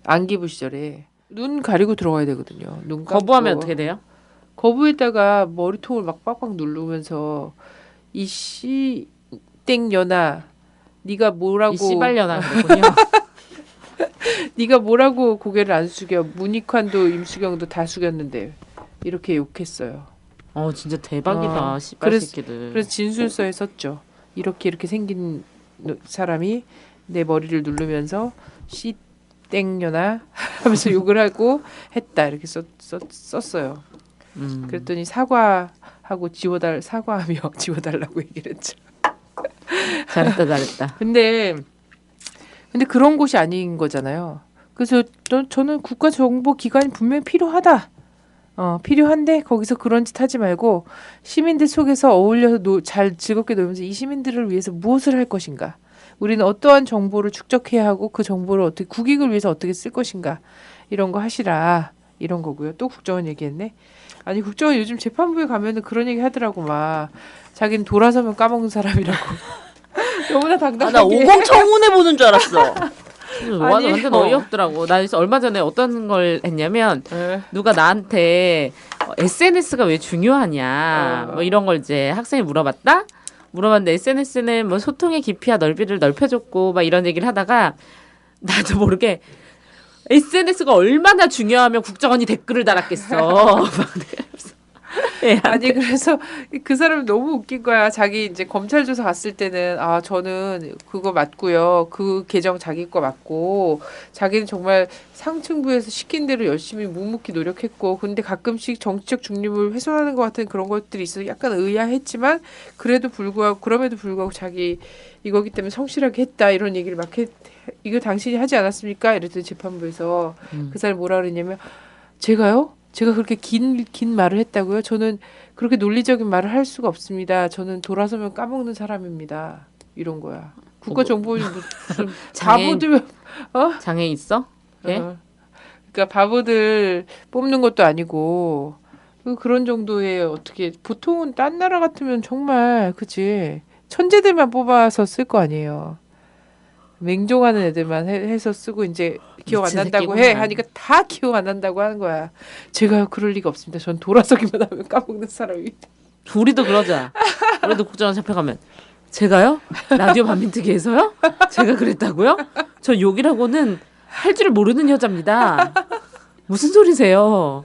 안기부 시절에. 눈 가리고 들어가야 되거든요. 눈 감고. 거부하면 어떻게 돼요? 거부했다가 머리통을 막 빡빡 누르면서 이 땡년아 네가 뭐라고 이 씨발년아 그랬군요. 네가 뭐라고 고개를 안 숙여. 문익환도 임수경도 다 숙였는데 이렇게 욕했어요. 진짜 대박이다. 씨발 그래서- 새끼들. 그래서 진술서에 썼죠. 이렇게 생긴 사람이 내 머리를 누르면서 씨 땡년아 하면서 욕을 하고 했다 이렇게 썼어요. 그랬더니 사과하고 사과하며 지워달라고 얘기를 했죠. 잘했다. 근데 그런 곳이 아닌 거잖아요. 그래서 저는 국가정보기관이 분명히 필요하다. 필요한데 거기서 그런 짓 하지 말고 시민들 속에서 어울려서 잘 즐겁게 놀면서 이 시민들을 위해서 무엇을 할 것인가. 우리는 어떠한 정보를 축적해야 하고 그 정보를 어떻게 국익을 위해서 어떻게 쓸 것인가. 이런 거 하시라. 이런 거고요. 또 국정원 얘기했네. 아니 국정원 요즘 재판부에 가면은 그런 얘기 하더라고. 막 자기는 돌아서면 까먹는 사람이라고. 너무나 당당하게. 나 오공청문회 보는 줄 알았어. 완전 어이없더라고. 나 얼마 전에 어떤 걸 했냐면 누가 나한테 SNS가 왜 중요하냐 뭐 이런 걸 이제 학생이 물어봤는데 SNS는 뭐 소통의 깊이와 넓이를 넓혀줬고 막 이런 얘기를 하다가 나도 모르게 SNS가 얼마나 중요하면 국정원이 댓글을 달았겠어. 아니 그래서 그 사람이 너무 웃긴 거야. 자기 이제 검찰 조사 갔을 때는 저는 그거 맞고요. 그 계정 자기 거 맞고 자기는 정말 상층부에서 시킨 대로 열심히 묵묵히 노력했고 근데 가끔씩 정치적 중립을 훼손하는 것 같은 그런 것들이 있어서 약간 의아했지만 그럼에도 불구하고 자기 이거기 때문에 성실하게 했다 이런 얘기를 막 이거 당신이 하지 않았습니까? 이랬더니 재판부에서 그 사람이 뭐라 그랬냐면 제가요? 제가 그렇게 긴 말을 했다고요? 저는 그렇게 논리적인 말을 할 수가 없습니다. 저는 돌아서면 까먹는 사람입니다. 이런 거야. 국가정보원이 무슨 바보들 장애 있어? 예? 그러니까 바보들 뽑는 것도 아니고 그런 정도의 어떻게 보통은 딴 나라 같으면 정말 그치 천재들만 뽑아서 쓸 거 아니에요. 맹종하는 애들만 해서 쓰고 이제 기억 안 미친 난다고 새끼구나. 해 하니까 다 기억 안 난다고 하는 거야. 제가 그럴 리가 없습니다. 전 돌아서기만 하면 까먹는 사람이. 우리도 그러자. 우리도 국정원 잡혀가면 제가요? 라디오 반민특위에서요? 제가 그랬다고요? 저 욕이라고는 할 줄 모르는 여자입니다. 무슨 소리세요?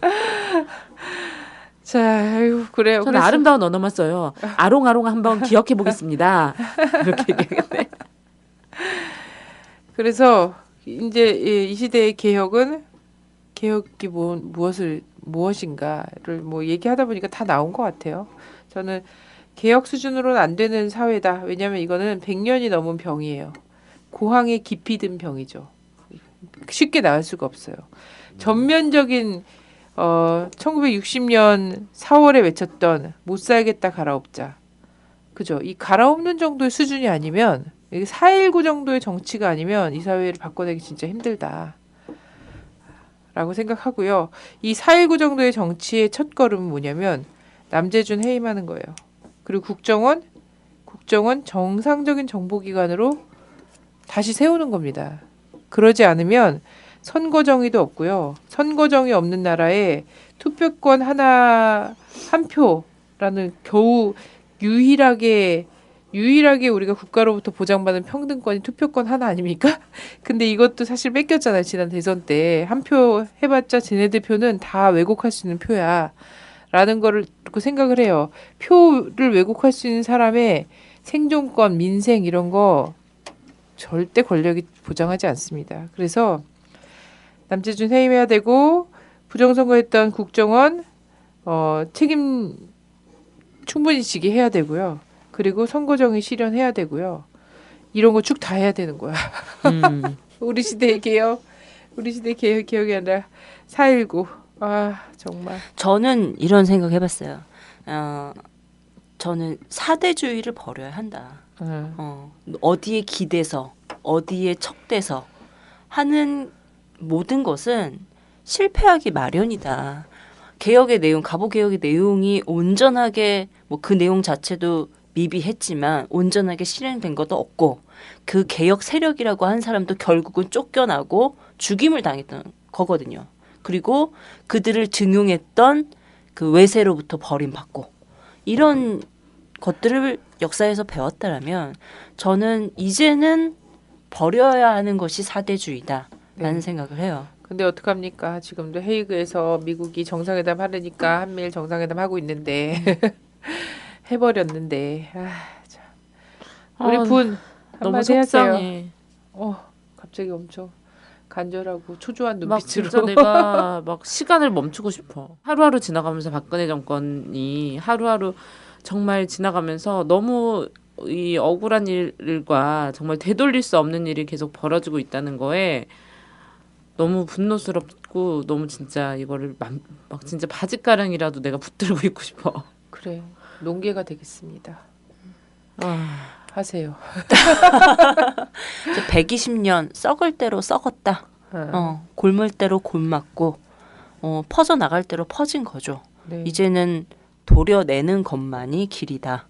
자, 아이고 그래요. 저는 그래서 아름다운 언어만 써요. 아롱아롱 한번 기억해 보겠습니다. 이렇게 얘기하겠네. 그래서 이제 이 시대의 개혁이 무엇인가를 뭐 얘기하다 보니까 다 나온 것 같아요. 저는 개혁 수준으로는 안 되는 사회다. 왜냐하면 이거는 100년이 넘은 병이에요. 고항에 깊이 든 병이죠. 쉽게 나을 수가 없어요. 전면적인 1960년 4월에 외쳤던 못 살겠다 갈아엎자. 그죠? 이 갈아엎는 정도의 수준이 아니면 4.19 정도의 정치가 아니면 이 사회를 바꿔내기 진짜 힘들다. 라고 생각하고요. 이 4.19 정도의 정치의 첫걸음은 뭐냐면 남재준 해임하는 거예요. 그리고 국정원 정상적인 정보기관으로 다시 세우는 겁니다. 그러지 않으면 선거정의도 없고요. 선거정의 없는 나라에 투표권 한 표라는 겨우 유일하게 우리가 국가로부터 보장받은 평등권이 투표권 하나 아닙니까? 근데 이것도 사실 뺏겼잖아요. 지난 대선 때. 한 표 해봤자 쟤네들 표는 다 왜곡할 수 있는 표야. 라는 거를 그 생각을 해요. 표를 왜곡할 수 있는 사람의 생존권, 민생 이런 거 절대 권력이 보장하지 않습니다. 그래서 남재준 해임해야 되고 부정선거했던 국정원 책임 충분히 지게 해야 되고요. 그리고 선거정의 실현해야 되고요. 이런 거 쭉 다 해야 되는 거야. 우리 시대의 개혁이 아니라 4.19. 아 정말. 저는 이런 생각 해봤어요. 저는 사대주의를 버려야 한다. 어디에 기대서 어디에 척대서 하는 모든 것은 실패하기 마련이다. 개혁의 내용, 가보 개혁의 내용이 온전하게 뭐 그 내용 자체도 미비했지만 온전하게 실행된 것도 없고 그 개혁 세력이라고 한 사람도 결국은 쫓겨나고 죽임을 당했던 거거든요. 그리고 그들을 증용했던 그 외세로부터 버림받고 이런 것들을 역사에서 배웠다라면 저는 이제는 버려야 하는 것이 사대주의다라는 생각을 해요. 근데 어떡합니까? 지금도 헤이그에서 미국이 정상회담 하려니까 한미일 정상회담 하고 있는데 해버렸는데 참. 우리 분 너무 한마디 하세요. 속상해. 갑자기 엄청 간절하고 초조한 막 눈빛으로. 진짜 내가 막 시간을 멈추고 싶어. 하루하루 지나가면서 박근혜 정권이 하루하루 정말 지나가면서 너무 이 억울한 일과 정말 되돌릴 수 없는 일이 계속 벌어지고 있다는 거에 너무 분노스럽고 너무 진짜 이거를 막 진짜 바짓가랑이라도 내가 붙들고 있고 싶어. 그래. 농계가 되겠습니다. 하세요. 120년 썩을 대로 썩었다. 골물 대로 골맞고 퍼져 나갈 대로 퍼진 거죠. 네. 이제는 도려내는 것만이 길이다.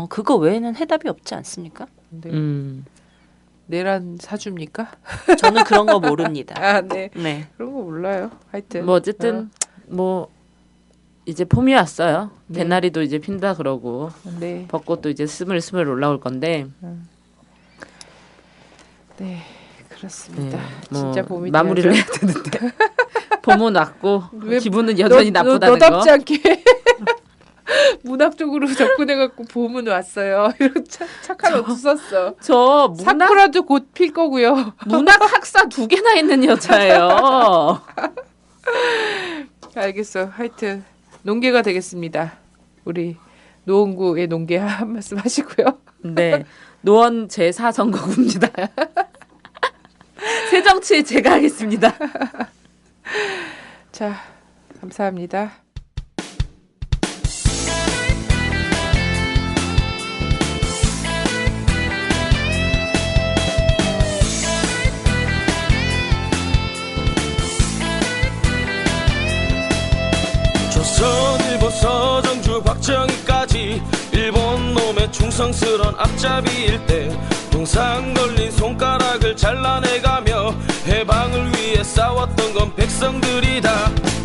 그거 외에는 해답이 없지 않습니까? 네. 내란 사줍니까? 저는 그런 거 모릅니다. 네. 네. 그런 거 몰라요. 하여튼. 뭐 어쨌든 뭐 이제 봄이 왔어요. 네. 개나리도 이제 핀다 그러고 네. 벚꽃도 이제 스물스물 올라올 건데. 네. 그렇습니다. 네, 뭐 진짜 봄이 마무리를 해야 돼야죠. 되는데 봄은 왔고 왜 기분은 여전히 나쁘다는 너답지 거. 않게 문학적으로 접근해갖고 봄은 왔어요. 이런 착한 옷도 썼어. 저 문학 사쿠라도 곧 필 거고요. 문학 학사 2개나 있는 여자예요. 알겠어. 하여튼 농계가 되겠습니다. 우리 노원구의 농계 한 말씀 하시고요. 네. 노원 제4선거구입니다. 새정치 제가 하겠습니다. 자, 감사합니다. 조선일보 서정주 박정희까지 일본 놈의 충성스런 앞잡이일 때 동상 걸린 손가락을 잘라내가며 해방을 위해 싸웠던 건 백성들이다.